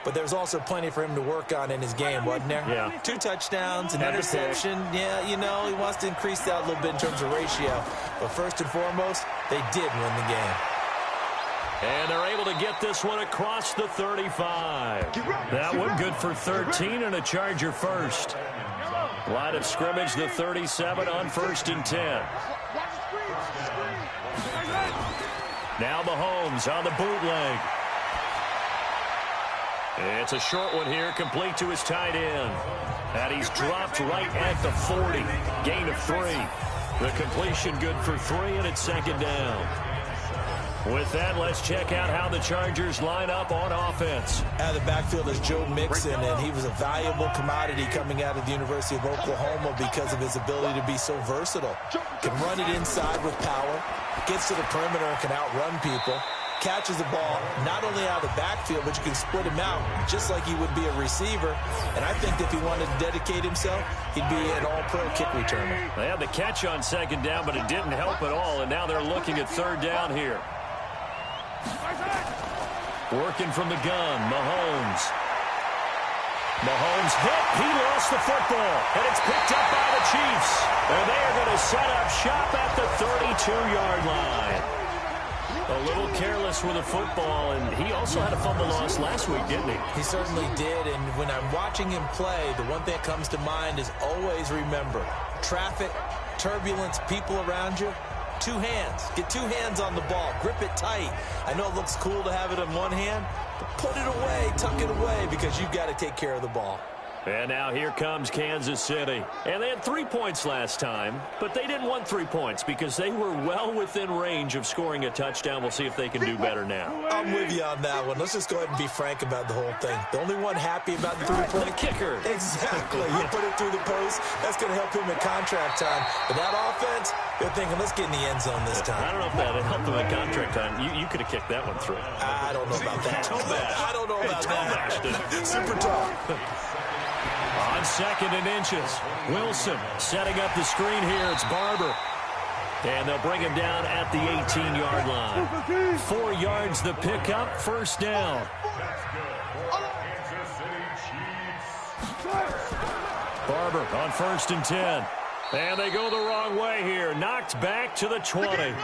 But there's also plenty for him to work on in his game, wasn't there? Yeah. 2 touchdowns, an interception. Yeah, you know, he wants to increase that a little bit in terms of ratio. But first and foremost, they did win the game. And they're able to get this one across the 35. That one good for 13 and a Charger first. Line of scrimmage, the 37 on first and 10. Now Mahomes on the bootleg. It's a short one here, complete to his tight end. And he's dropped right at the 40. Gain of 3. The completion good for 3, and it's second down. With that, let's check out how the Chargers line up on offense. Out of the backfield is Joe Mixon, and he was a valuable commodity coming out of the University of Oklahoma because of his ability to be so versatile. Can run it inside with power, gets to the perimeter and can outrun people, catches the ball not only out of the backfield, but you can split him out just like he would be a receiver. And I think if he wanted to dedicate himself, he'd be an all-pro kick returner. They had the catch on second down, but it didn't help at all, and now they're looking at third down here. Working from the gun, Mahomes. Mahomes hit. He lost the football, and it's picked up by the Chiefs. And they are going to set up shop at the 32-yard line. A little careless with the football, and he also had a fumble loss last week, didn't he? He certainly did, and when I'm watching him play, the one thing that comes to mind is always remember, traffic, turbulence, people around you, Two hands. Get two hands on the ball. Grip it tight. I know it looks cool to have it in one hand, but put it away, tuck it away, because you've got to take care of the ball. And now here comes Kansas City. And they had 3 points last time, but they didn't want 3 points because they were well within range of scoring a touchdown. We'll see if they can do better now. I'm with you on that one. Let's just go ahead and be frank about the whole thing. The only one happy about the 3-point. The kicker. Exactly. You put it through the post. That's going to help him at contract time. But that offense, they're thinking, let's get in the end zone this time. I don't know if that helped them at contract time. You could have kicked that one through. I don't know about that. I don't know about that. Super tough. On 2nd and inches, Wilson setting up the screen here. It's Barber. And they'll bring him down at the 18-yard line. 4 yards the pickup, first down. Barber on 1st and 10. And they go the wrong way here. Knocked back to the 20.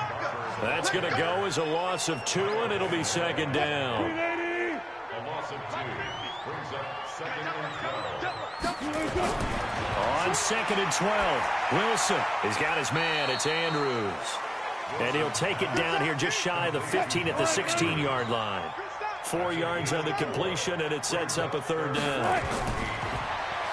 That's going to go as a loss of 2, and it'll be 2nd down. On 2nd and 12, Wilson has got his man. It's Andrews. And he'll take it down here just shy of the 15 at the 16-yard line. 4 yards on the completion, and it sets up a 3rd down.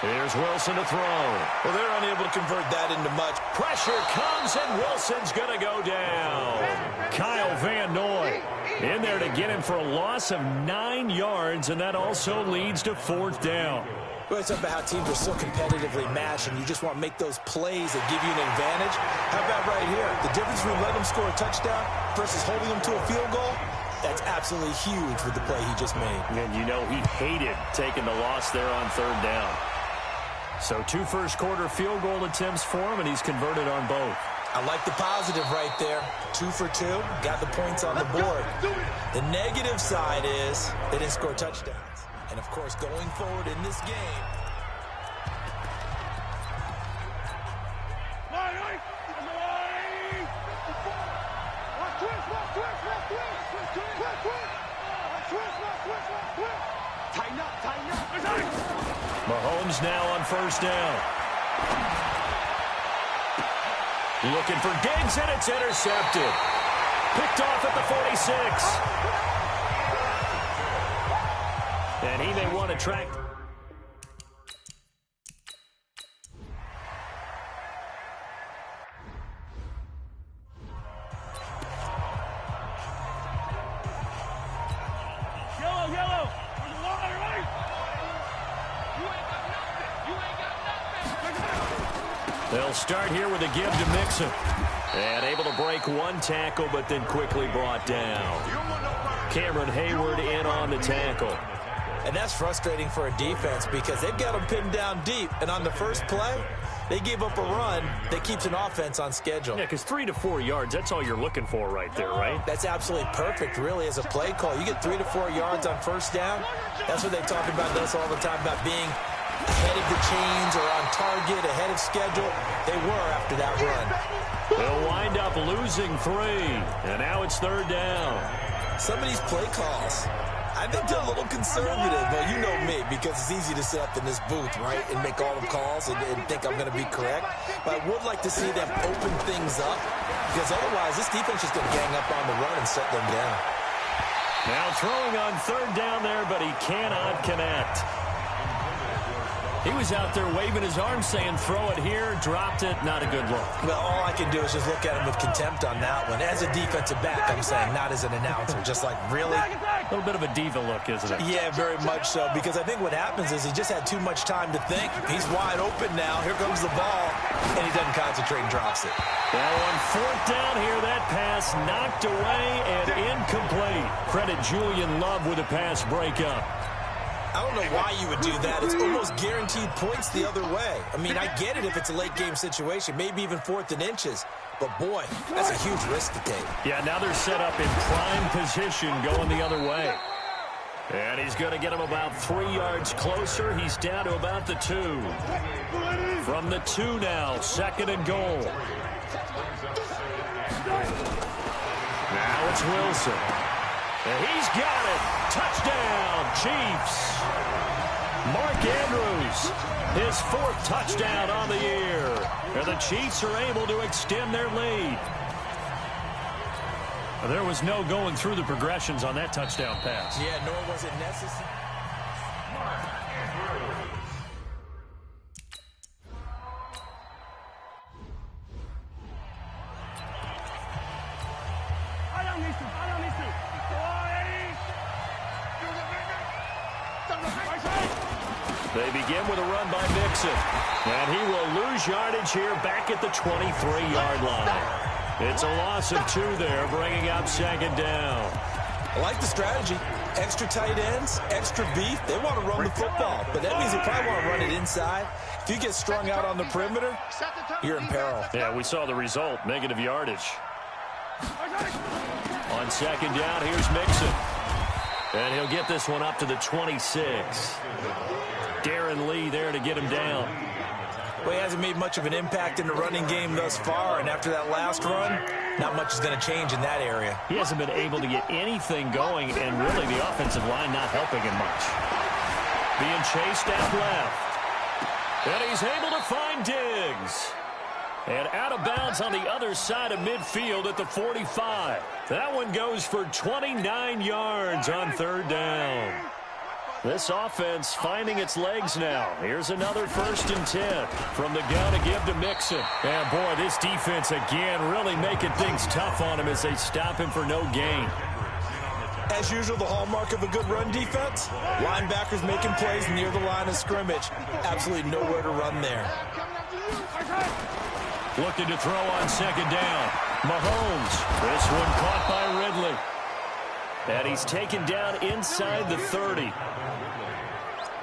Here's Wilson to throw. Well, they're unable to convert that into much. Pressure comes, and Wilson's going to go down. Kyle Van Noy in there to get him for a loss of 9 yards, and that also leads to 4th down. Well, it's about how teams are so competitively matched, and you just want to make those plays that give you an advantage. How about right here? The difference between letting them score a touchdown versus holding them to a field goal, that's absolutely huge with the play he just made. And you know he hated taking the loss there on 3rd down. So 2 first-quarter field goal attempts for him, and he's converted on both. I like the positive right there. 2 for 2, got the points on the board. The negative side is they didn't score touchdowns. And, of course, going forward in this game. Mahomes now on 1st down. Looking for Diggs, and it's intercepted. Picked off at the 46. And he may want to track. Yellow. They'll start here with a give to Mixon. And able to break 1 tackle, but then quickly brought down. Cameron Hayward in on the tackle. And that's frustrating for a defense because they've got them pinned down deep. And on the first play, they gave up a run that keeps an offense on schedule. Yeah, because 3 to 4 yards, that's all you're looking for right there, right? That's absolutely perfect, really, as a play call. You get 3 to 4 yards on 1st down. That's what they talk about us all the time, about being ahead of the chains or on target, ahead of schedule. They were after that run. They'll wind up losing 3. And now it's 3rd down. Some of these play calls, I think they're a little conservative, but you know me, because it's easy to sit up in this booth, right, and make all the calls and think I'm going to be correct. But I would like to see them open things up, because otherwise this defense is going to gang up on the run and set them down. Now throwing on 3rd down there, but he cannot connect. He was out there waving his arms saying, throw it here, dropped it, not a good look. Well, all I can do is just look at him with contempt on that one. As a defensive back, I'm saying, not as an announcer. Just like, really? A little bit of a diva look, isn't it? Yeah, very much so, because I think what happens is he just had too much time to think. He's wide open now. Here comes the ball, and he doesn't concentrate and drops it. Now on 4th down here, that pass knocked away and incomplete. Credit Julian Love with a pass breakup. I don't know why you would do that. It's almost guaranteed points the other way. I mean, I get it if it's a late-game situation, maybe even 4th and inches. But, boy, that's a huge risk to take. Yeah, now they're set up in prime position going the other way. And he's going to get him about 3 yards closer. He's down to about the 2. From the 2 now, 2nd and goal. Now it's Wilson. And he's got it. Touchdown, Chiefs. Mark Andrews, his 4th touchdown on the year. And the Chiefs are able to extend their lead. There was no going through the progressions on that touchdown pass. Yeah, nor was it necessary. They begin with a run by Mixon. And he will lose yardage here back at the 23-yard line. It's a loss of 2 there, bringing up second down. I like the strategy. Extra tight ends, extra beef. They want to run the football, but that means they probably want to run it inside. If you get strung out on the perimeter, you're in peril. Yeah, we saw the result, negative yardage. On second down, here's Mixon. And he'll get this one up to the 26. Darren Lee there to get him down. Well, he hasn't made much of an impact in the running game thus far, and after that last run, not much is going to change in that area. He hasn't been able to get anything going, and really the offensive line not helping him much. Being chased at left. And he's able to find Diggs. And out of bounds on the other side of midfield at the 45. That one goes for 29 yards on third down. This offense finding its legs now. Here's another 1st and 10 from the gun to give to Mixon. And boy, this defense again really making things tough on him as they stop him for no gain. As usual, the hallmark of a good run defense, linebackers making plays near the line of scrimmage. Absolutely nowhere to run there. Looking to throw on second down. Mahomes. This one caught by Ridley. And he's taken down inside the 30.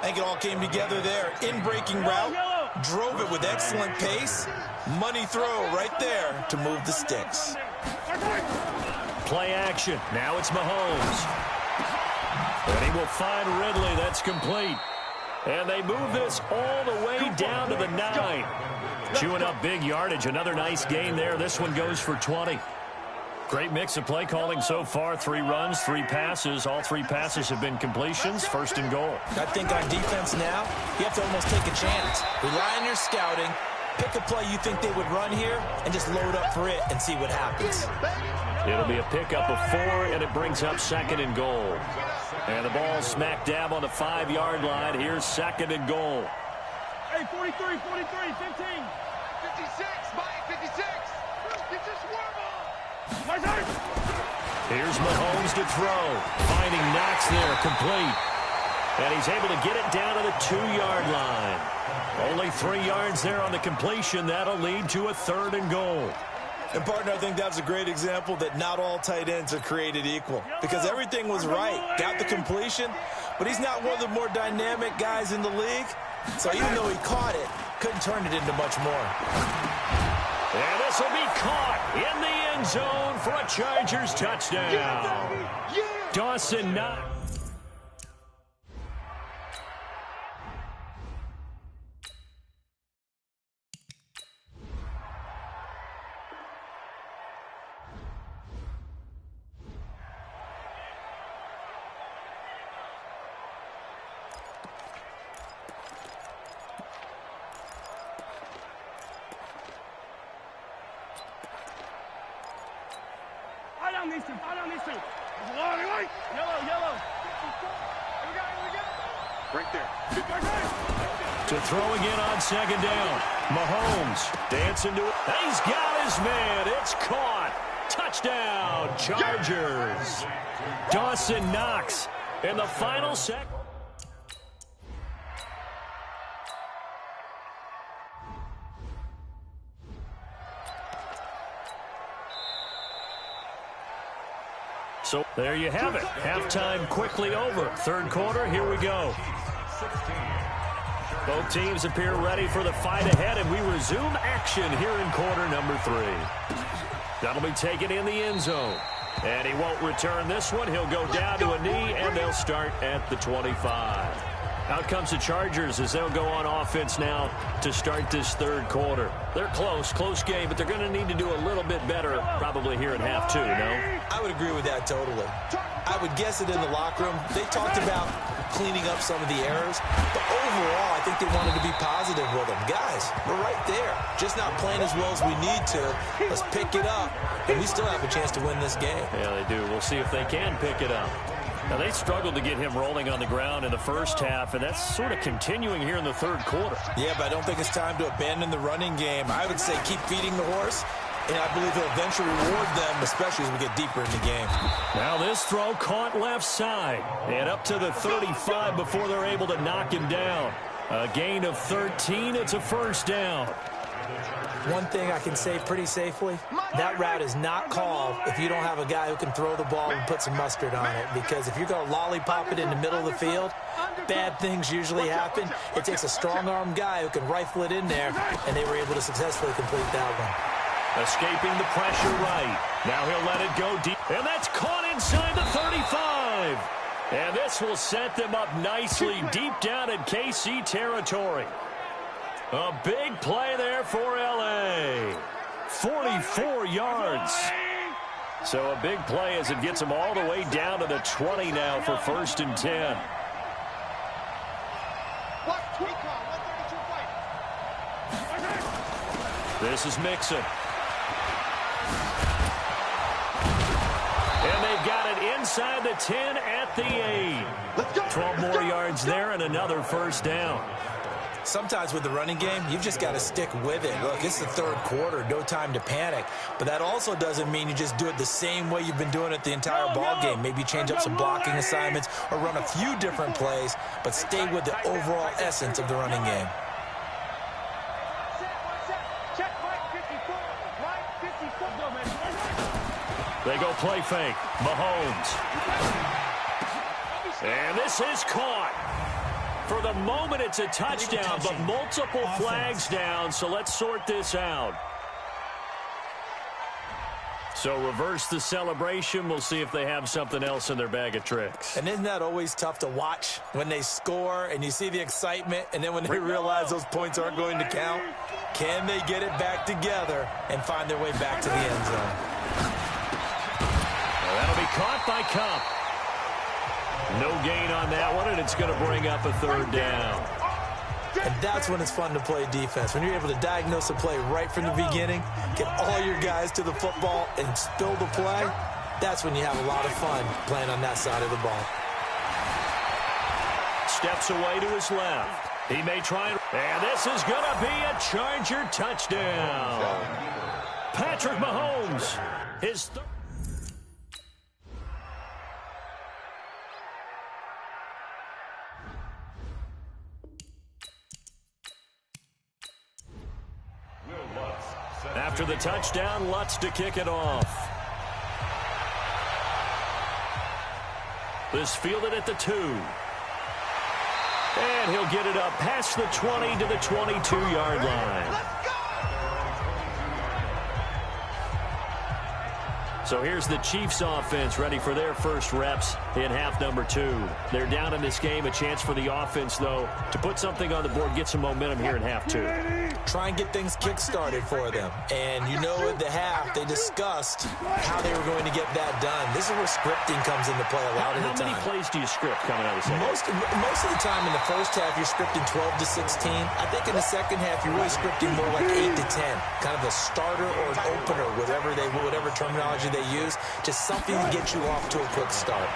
I think it all came together there. In-breaking route, drove it with excellent pace. Money throw right there to move the sticks. Play action. Now it's Mahomes. And he will find Ridley. That's complete. And they move this all the way down to the 9. Chewing up big yardage. Another nice gain there. This one goes for 20. Great mix of play calling so far. 3 runs, 3 passes. All 3 passes have been completions. 1st and goal. I think on defense now, you have to almost take a chance. Rely on your scouting. Pick a play you think they would run here and just load up for it and see what happens. It'll be a pickup of 4, and it brings up 2nd and goal. And the ball smack dab on the 5-yard line. Here's 2nd and goal. Hey, 43, 43, 15. 56, Mike, 56. Get your swarm on. Here's Mahomes to throw. Finding Knox there, complete. And he's able to get it down to the 2-yard line. Only 3 yards there on the completion. That'll lead to a 3rd and goal. And, partner, I think that's a great example that not all tight ends are created equal. Because everything was right. Got the completion, but he's not one of the more dynamic guys in the league. So even though he caught it, couldn't turn it into much more. And this will be caught in the end zone for a Chargers touchdown. Dawson Knox. Right there. To throw again on second down. Mahomes dancing to it. He's got his man. It's caught. Touchdown, Chargers. Dawson Knox in the final second. So there you have it. Halftime quickly over. 3rd quarter, here we go. Both teams appear ready for the fight ahead, and we resume action here in quarter number 3. That'll be taken in the end zone. And he won't return this one. He'll go down to a knee, and they'll start at the 25. Out comes the Chargers as they'll go on offense now to start this 3rd quarter. They're close game, but they're going to need to do a little bit better probably here in half 2, no? I would agree with that totally. I would guess it in the locker room. They talked about cleaning up some of the errors. But overall, I think they wanted to be positive with them. Guys, we're right there. Just not playing as well as we need to. Let's pick it up, and we still have a chance to win this game. Yeah, they do. We'll see if they can pick it up. Now, they struggled to get him rolling on the ground in the first half, and that's sort of continuing here in the third quarter. Yeah, but I don't think it's time to abandon the running game. I would say keep feeding the horse, and I believe he'll eventually reward them, especially as we get deeper in the game. Now this throw caught left side, and up to the 35 before they're able to knock him down. A gain of 13. It's a first down. One thing I can say pretty safely, that route is not called if you don't have a guy who can throw the ball and put some mustard on it. Because if you're going to lollipop it in the middle of the field, bad things usually happen. It takes a strong-armed guy who can rifle it in there, and they were able to successfully complete that one. Escaping the pressure right. Now he'll let it go deep. And that's caught inside the 35. And this will set them up nicely deep down in KC territory. A big play there for L.A. 44 yards. So a big play as it gets them all the way down to the 20 now for 1st and 10. This is Mixon. And they've got it inside the 10 at the 8. 12 more yards there and another first down. Sometimes with the running game, you've just got to stick with it. Look, it's the third quarter, no time to panic. But that also doesn't mean you just do it the same way you've been doing it the entire ball game. Maybe change up some blocking assignments or run a few different plays, but stay with the overall essence of the running game. They go play fake. Mahomes. And this is caught. For the moment, it's a touchdown, but multiple flags down, so let's sort this out. So reverse the celebration. We'll see if they have something else in their bag of tricks. And isn't that always tough to watch when they score and you see the excitement, and then when they realize those points aren't going to count? Can they get it back together and find their way back to the end zone? Well, that'll be caught by Cup. No gain on that one, and it's going to bring up a third down. And that's when it's fun to play defense. When you're able to diagnose a play right from the beginning, get all your guys to the football, and spill the play, that's when you have a lot of fun playing on that side of the ball. Steps away to his left. He may try, and this is going to be a Charger touchdown. Patrick Mahomes, his third. After the touchdown, Lutz to kick it off. This fielded at the 2. And he'll get it up past the 20 to the 22-yard line. So here's the Chiefs offense ready for their first reps in half number 2. They're down in this game. A chance for the offense, though, to put something on the board, get some momentum here in half 2. Try and get things kick-started for them. And you know at the half, they discussed how they were going to get that done. This is where scripting comes into play a lot of the time. How many plays do you script coming out of the second? Most of the time in the first half, you're scripting 12 to 16. I think in the second half, you're really scripting more like 8 to 10. Kind of a starter or an opener, whatever terminology they use. Just something to get you off to a quick start.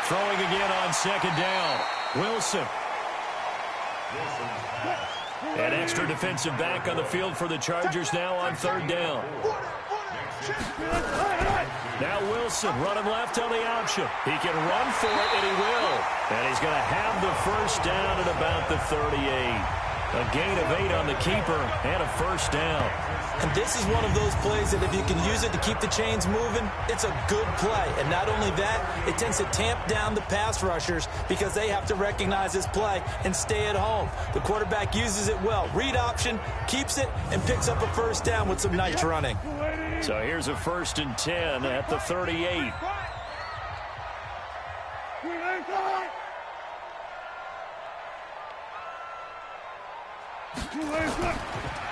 Throwing again on second down. Wilson. An extra defensive back on the field for the Chargers now on third down. Now Wilson running left on the option. He can run for it, and he will. And he's going to have the first down at about the 38. A gain of 8 on the keeper and a first down. And this is one of those plays that if you can use it to keep the chains moving, it's a good play. And not only that, it tends to tamp down the pass rushers because they have to recognize this play and stay at home. The quarterback uses it well. Read option, keeps it, and picks up a first down with some nice running. So here's a 1st and 10 at the 38.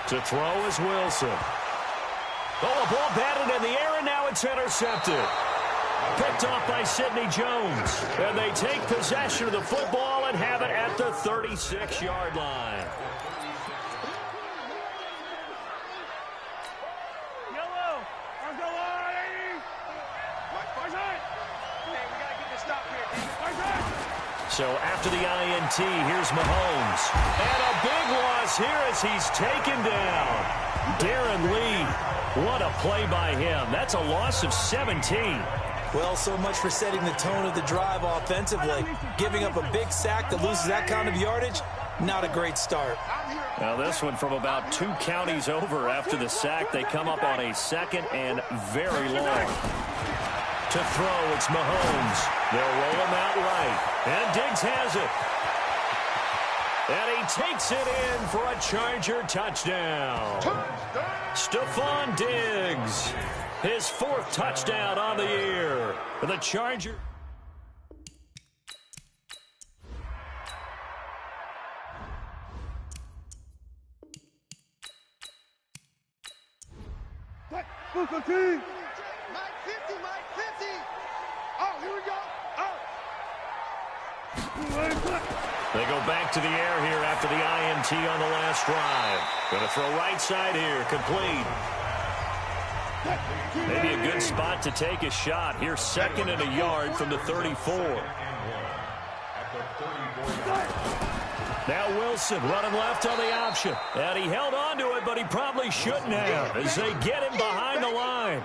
To throw is Wilson. Oh, a ball batted in the air, and now it's intercepted. Picked off by Sidney Jones. And they take possession of the football and have it at the 36-yard line. Yellow. Let's go, YaIISorry's. Where's it? Hey, we got to get this stop here. Where's it? So after the INT, here's Mahomes. And a big loss here as he's taken down. Darren Lee, what a play by him. That's a loss of 17. Well, so much for setting the tone of the drive offensively. Giving up a big sack that loses that kind of yardage, not a great start. Now this one from about 2 counties over after the sack. They come up on a 2nd and very long. To throw, it's Mahomes. They'll roll him out right. And Diggs has it. And he takes it in for a Charger touchdown. Stephon Diggs. His 4th touchdown on the year for the Charger. Mike 50, Mike 50. Oh, here we go. Oh. They go back to the air here after the INT on the last drive. Going to throw right side here, complete. Maybe a good spot to take a shot. Here, 2nd and a yard from the 34. Now Wilson running left on the option. And he held on to it, but he probably shouldn't have as they get him behind the line.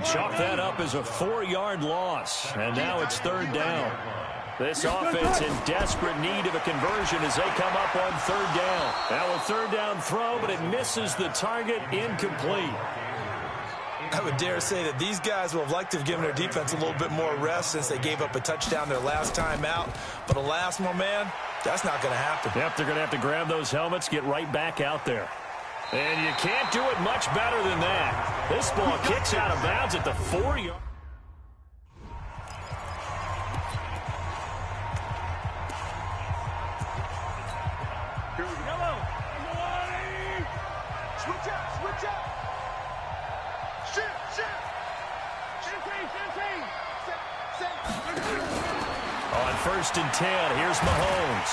Chalk that up as a 4-yard loss. And now it's 3rd down. This offense in desperate need of a conversion as they come up on 3rd down. Now a 3rd down throw, but it misses the target, incomplete. I would dare say that these guys will have liked to have given their defense a little bit more rest since they gave up a touchdown their last time out. But alas, my man, that's not going to happen. Yep, they're going to have to grab those helmets, get right back out there. And you can't do it much better than that. This ball kicks out of bounds at the 4-yard. Switch up. On 1st and 10, here's Mahomes.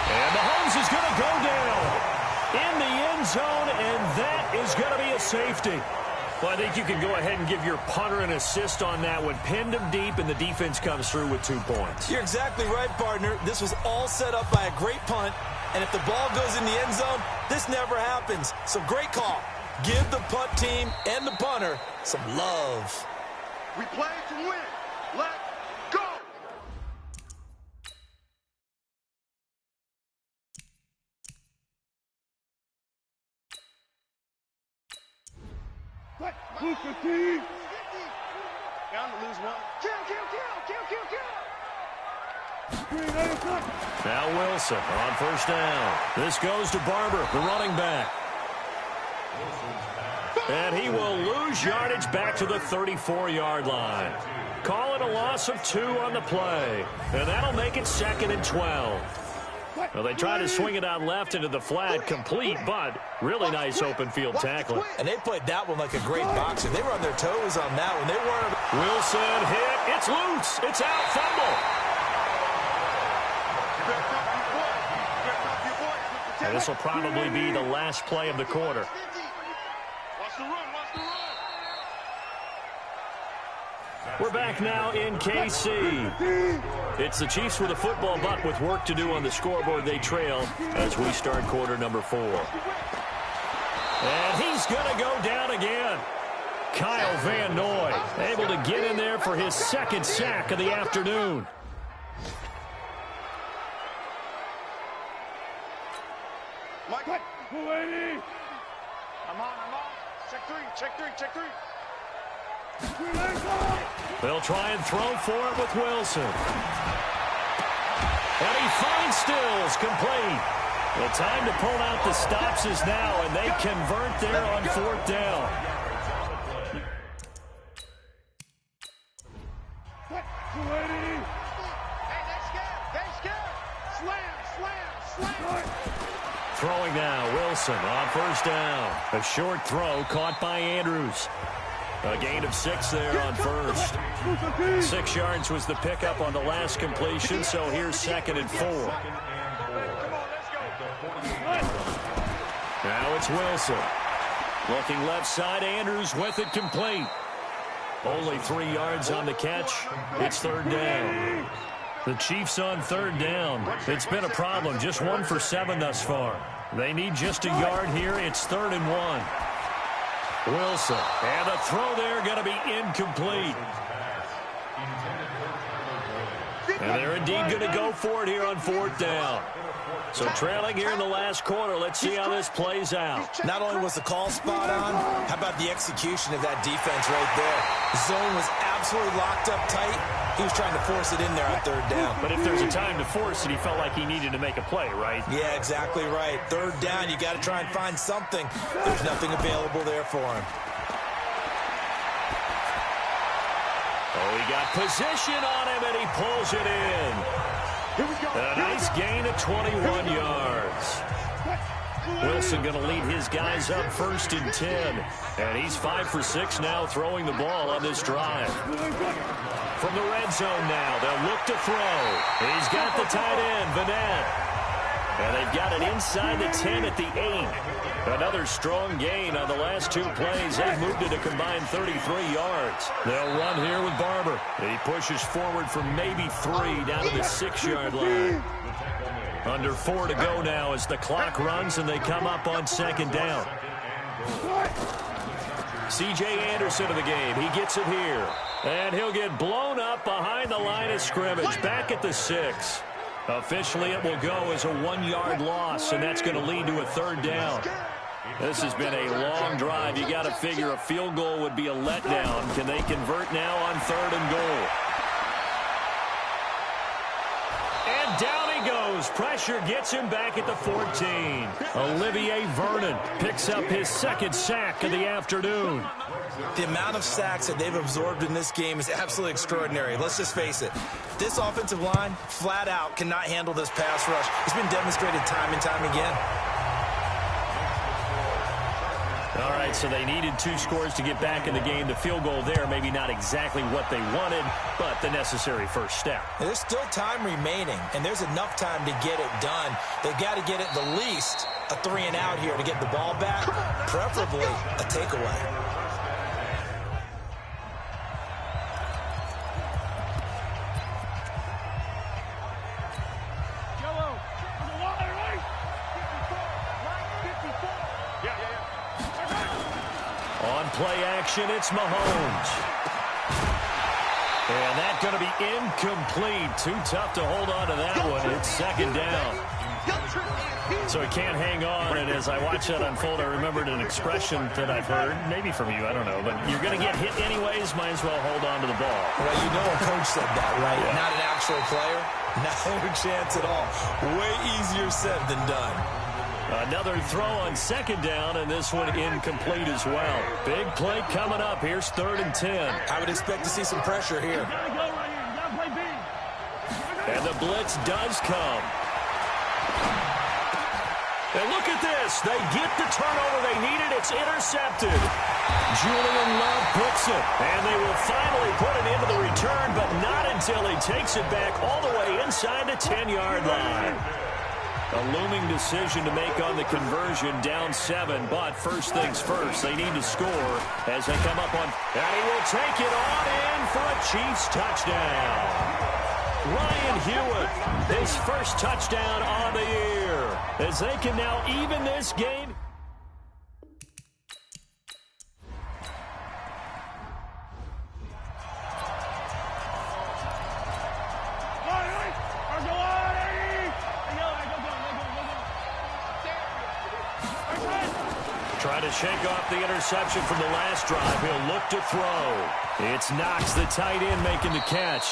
And Mahomes is going to go down in the end zone, and that is going to be a safety. Well, I think you can go ahead and give your punter an assist on that one. Pinned him deep, and the defense comes through with 2 points. You're exactly right, partner. This was all set up by a great punt, and if the ball goes in the end zone, this never happens. So great call. Give the punt team and the punter some love. We play to win. Let's go. Down to lose one. Kill. Now Wilson on 1st down. This goes to Barber, the running back. And he will lose yardage back to the 34-yard line. Call it a loss of 2 on the play. And that'll make it 2nd and 12. Well, they try to swing it out left into the flat, complete, but really nice open field tackling. And they played that one like a great boxer. They were on their toes on that one. They weren't. Wilson hit. It's loose. It's out. Fumble. And this will probably be the last play of the quarter. Watch the run. We're back now in KC. It's the Chiefs with a football, but with work to do on the scoreboard. They trail as we start quarter number 4. And he's going to go down again. Kyle Van Noy able to get in there for his 2nd sack of the afternoon. Mike. I'm on. Check three. They'll try and throw for it with Wilson. And he finds Stills, complete. The time to pull out the stops is now, and they convert there on 4th down. Throwing now, Wilson on 1st down. A short throw caught by Andrews. A gain of 6 there on first. 6 yards was the pickup on the last completion, so here's 2nd and 4. Now it's Wilson. Looking left side, Andrews with it complete. Only 3 yards on the catch. It's 3rd down. The Chiefs on 3rd down. It's been a problem. Just 1 for 7 thus far. They need just a yard here. It's 3rd and 1. Wilson. And the throw there going to be incomplete. And they're indeed going to go for it here on 4th down. So trailing here in the last quarter. Let's see how this plays out. Not only was the call spot on, how about the execution of that defense right there? The zone was absolutely locked up tight. He was trying to force it in there on 3rd down. But if there's a time to force it, he felt like he needed to make a play, right? Yeah, exactly right. 3rd down, you got to try and find something. There's nothing available there for him. Oh, he got position on him, and he pulls it in. A nice gain of 21 yards. Wilson going to lead his guys up 1st and 10. And he's 5 for 6 now throwing the ball on this drive. From the red zone now, they'll look to throw. He's got the tight end, Vanette. And they've got it inside the 10 at the 8. Another strong gain on the last 2 plays. They've moved it a combined 33 yards. They'll run here with Barber. He pushes forward for maybe 3 down to the 6-yard line. Under 4 to go now as the clock runs and they come up on 2nd down. C.J. Anderson of the game. He gets it here. And he'll get blown up behind the line of scrimmage. Back at the 6. Officially, it will go as a 1-yard loss, and that's going to lead to a 3rd down. This has been a long drive. You got to figure a field goal would be a letdown. Can they convert now on 3rd and goal? And down he goes. Pressure gets him back at the 14. Olivier Vernon picks up his 2nd sack of the afternoon. The amount of sacks that they've absorbed in this game is absolutely extraordinary. Let's just face it. This offensive line, flat out, cannot handle this pass rush. It's been demonstrated time and time again. All right, so they needed 2 scores to get back in the game. The field goal there, maybe not exactly what they wanted, but the necessary first step. There's still time remaining, and there's enough time to get it done. They've got to get it the least a 3-and-out here to get the ball back, preferably a takeaway. On play action, it's Mahomes. And that's going to be incomplete. Too tough to hold on to that one. It's 2nd down. So he can't hang on. And as I watch that unfold, I remembered an expression that I've heard, maybe from you, I don't know. But you're going to get hit anyways, might as well hold on to the ball. Well, you know a coach said that, right? Yeah. Not an actual player. No chance at all. Way easier said than done. Another throw on 2nd down, and this one incomplete as well. Big play coming up. Here's 3rd and 10. I would expect to see some pressure here. And the blitz does come. And look at this. They get the turnover they needed. It's intercepted. Julian Love puts it. And they will finally put it into the return, but not until he takes it back all the way inside the 10-yard line. A looming decision to make on the conversion, down 7, but first things first, they need to score as they come up on, and he will take it on in for a Chiefs touchdown. Ryan Hewitt, his first touchdown on the year, as they can now even this game. Trying to shake off the interception from the last drive. He'll look to throw. It's Knox, the tight end, making the catch.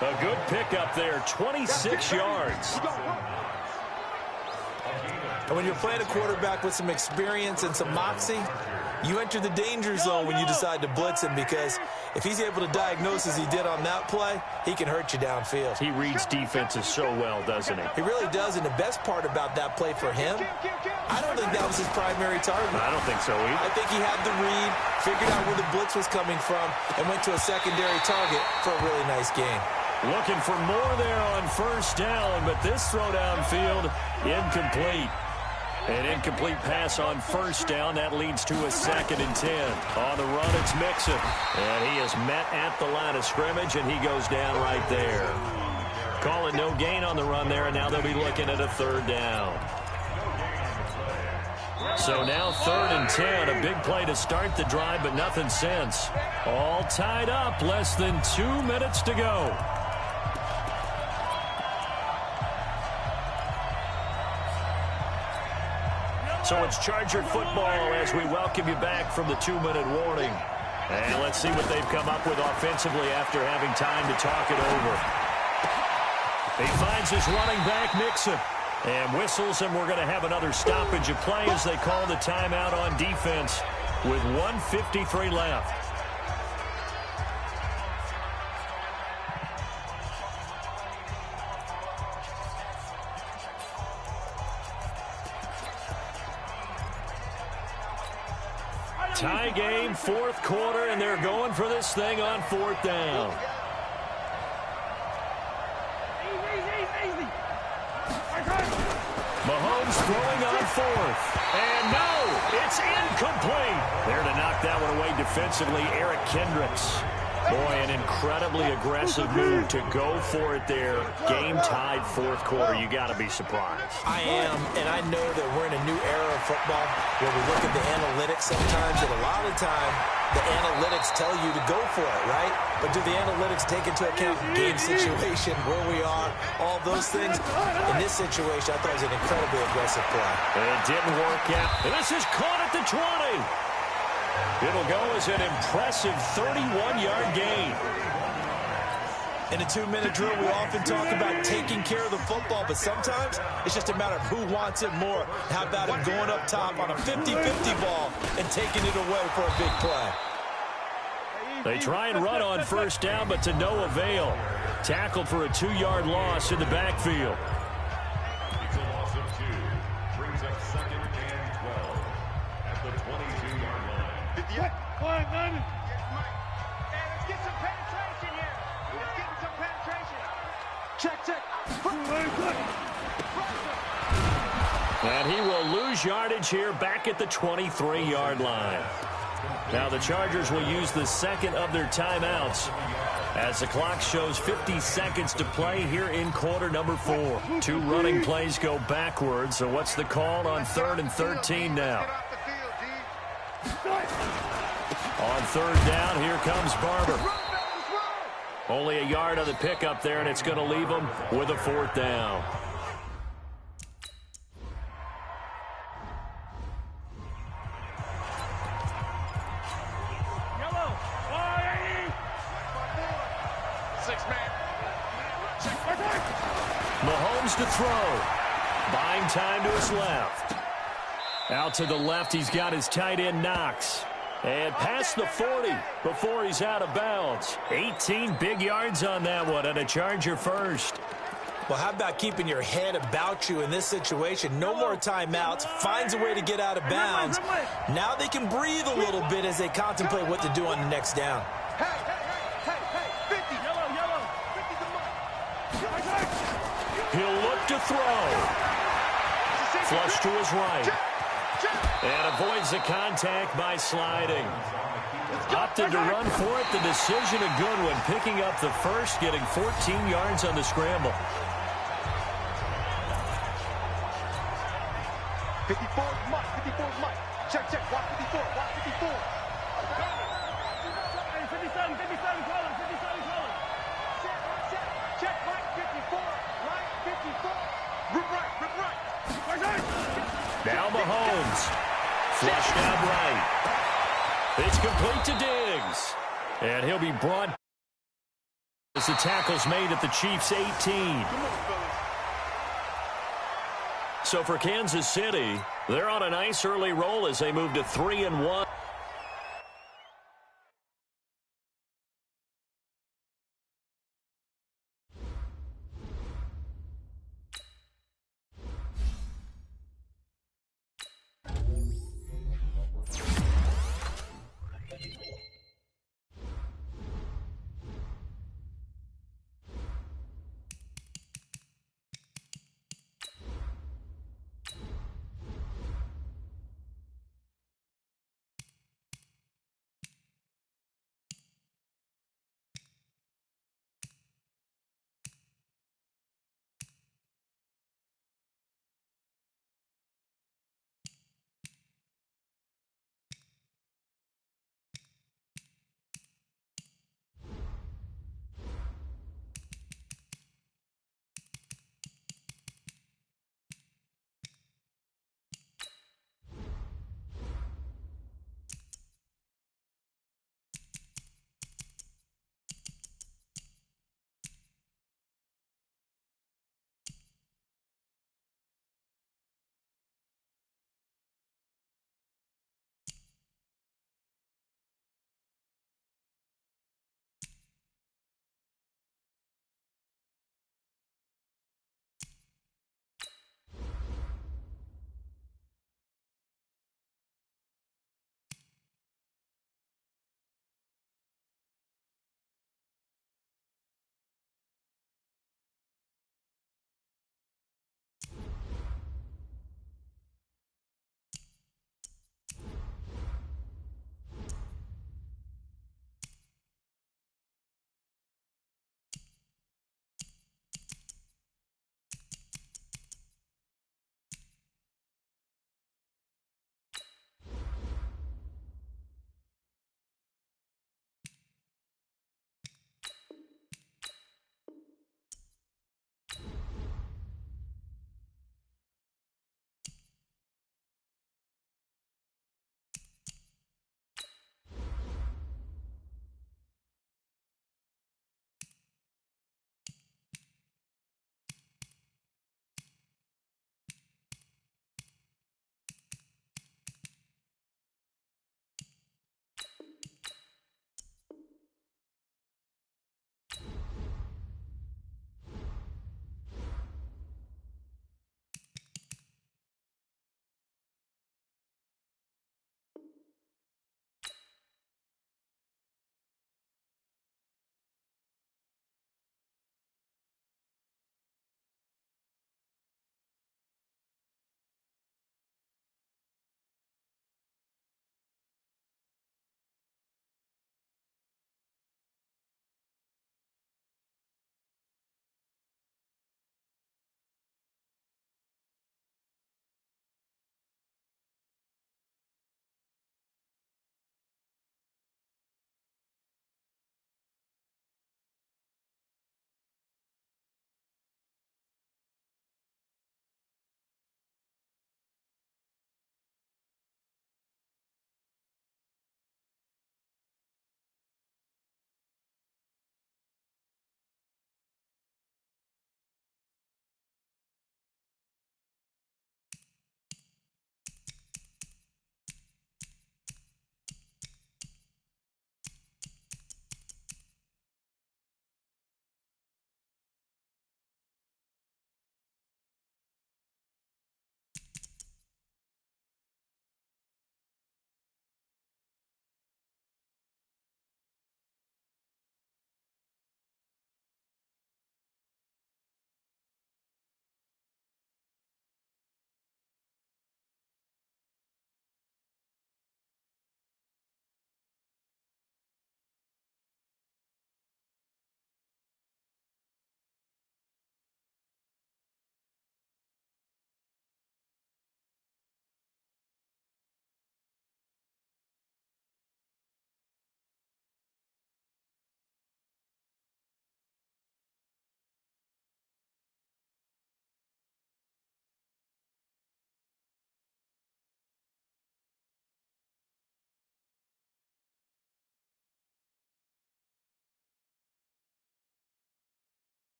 A good pickup there, 26 yards. And when you're playing a quarterback with some experience and some moxie, you enter the danger zone when you decide to blitz him, because if he's able to diagnose as he did on that play, he can hurt you downfield. He reads defenses so well, doesn't he? He really does, and the best part about that play for him, I don't think that was his primary target. I don't think so either. I think he had the read, figured out where the blitz was coming from, and went to a secondary target for a really nice gain. Looking for more there on first down, but this throw downfield, incomplete. An incomplete pass on first down. That leads to a 2nd and 10. On the run, it's Mixon. And he is met at the line of scrimmage, and he goes down right there. Call it no gain on the run there, and now they'll be looking at a 3rd down. So now 3rd and 10. A big play to start the drive, but nothing since. All tied up. Less than 2 minutes to go. So it's Charger football as we welcome you back from the 2-minute warning. And let's see what they've come up with offensively after having time to talk it over. He finds his running back, Mixon, and whistles, and we're going to have another stoppage of play as they call the timeout on defense with 1:53 left. Tie game, 4th quarter, and they're going for this thing on 4th down. Mahomes throwing on 4th. And no, it's incomplete. There to knock that one away defensively, Eric Kendricks. Boy, an incredibly aggressive move to go for it there. Game-tied 4th quarter. You got to be surprised. I am, and I know that we're in a new era of football where we look at the analytics sometimes, and a lot of the time, the analytics tell you to go for it, right? But do the analytics take into account game situation, where we are, all those things? In this situation, I thought it was an incredibly aggressive play. It didn't work out. And this is caught at the 20. It'll go as an impressive 31-yard gain. In a 2-minute drill, we often talk about taking care of the football, but sometimes it's just a matter of who wants it more. How about him going up top on a 50-50 ball and taking it away for a big play? They try and run on first down, but to no avail. Tackled for a 2-yard loss in the backfield. It's a loss of 2. Brings up 2nd and 12 at the 22-yard line. 58. Line 90. Hey, let's get some penetration here. Let's get some penetration. Check. And he will lose yardage here back at the 23-yard line. Now the Chargers will use the 2nd of their timeouts as the clock shows 50 seconds to play here in quarter number 4. 2 running plays go backwards. So what's the call on 3rd and 13 now? On 3rd down, here comes Barber. Only a yard on the pickup there, and it's going to leave him with a 4th down. Mahomes to throw. Buying time to his left. Out to the left, he's got his tight end Knox. And past the 40 before he's out of bounds. 18 big yards on that one, and a Charger first. Well, how about keeping your head about you in this situation? No more timeouts. Finds a way to get out of bounds. Now they can breathe a little bit as they contemplate what to do on the next down. Hey, 50. Yellow. 50 He'll look to throw. Flush to his right. And avoids the contact by sliding. Opted to run for it. The decision a good one. Picking up the first, getting 14 yards on the scramble. 54 is Mike. Check. Watch 54. Watch 54. Hey, 57, call him. Check, Mike 54. Mike 54. Rip right. Now Mahomes. Flushed out right. It's complete to Diggs. And he'll be brought as the tackle's made at the Chiefs' 18. So for Kansas City, they're on a nice early roll as they move to 3-1.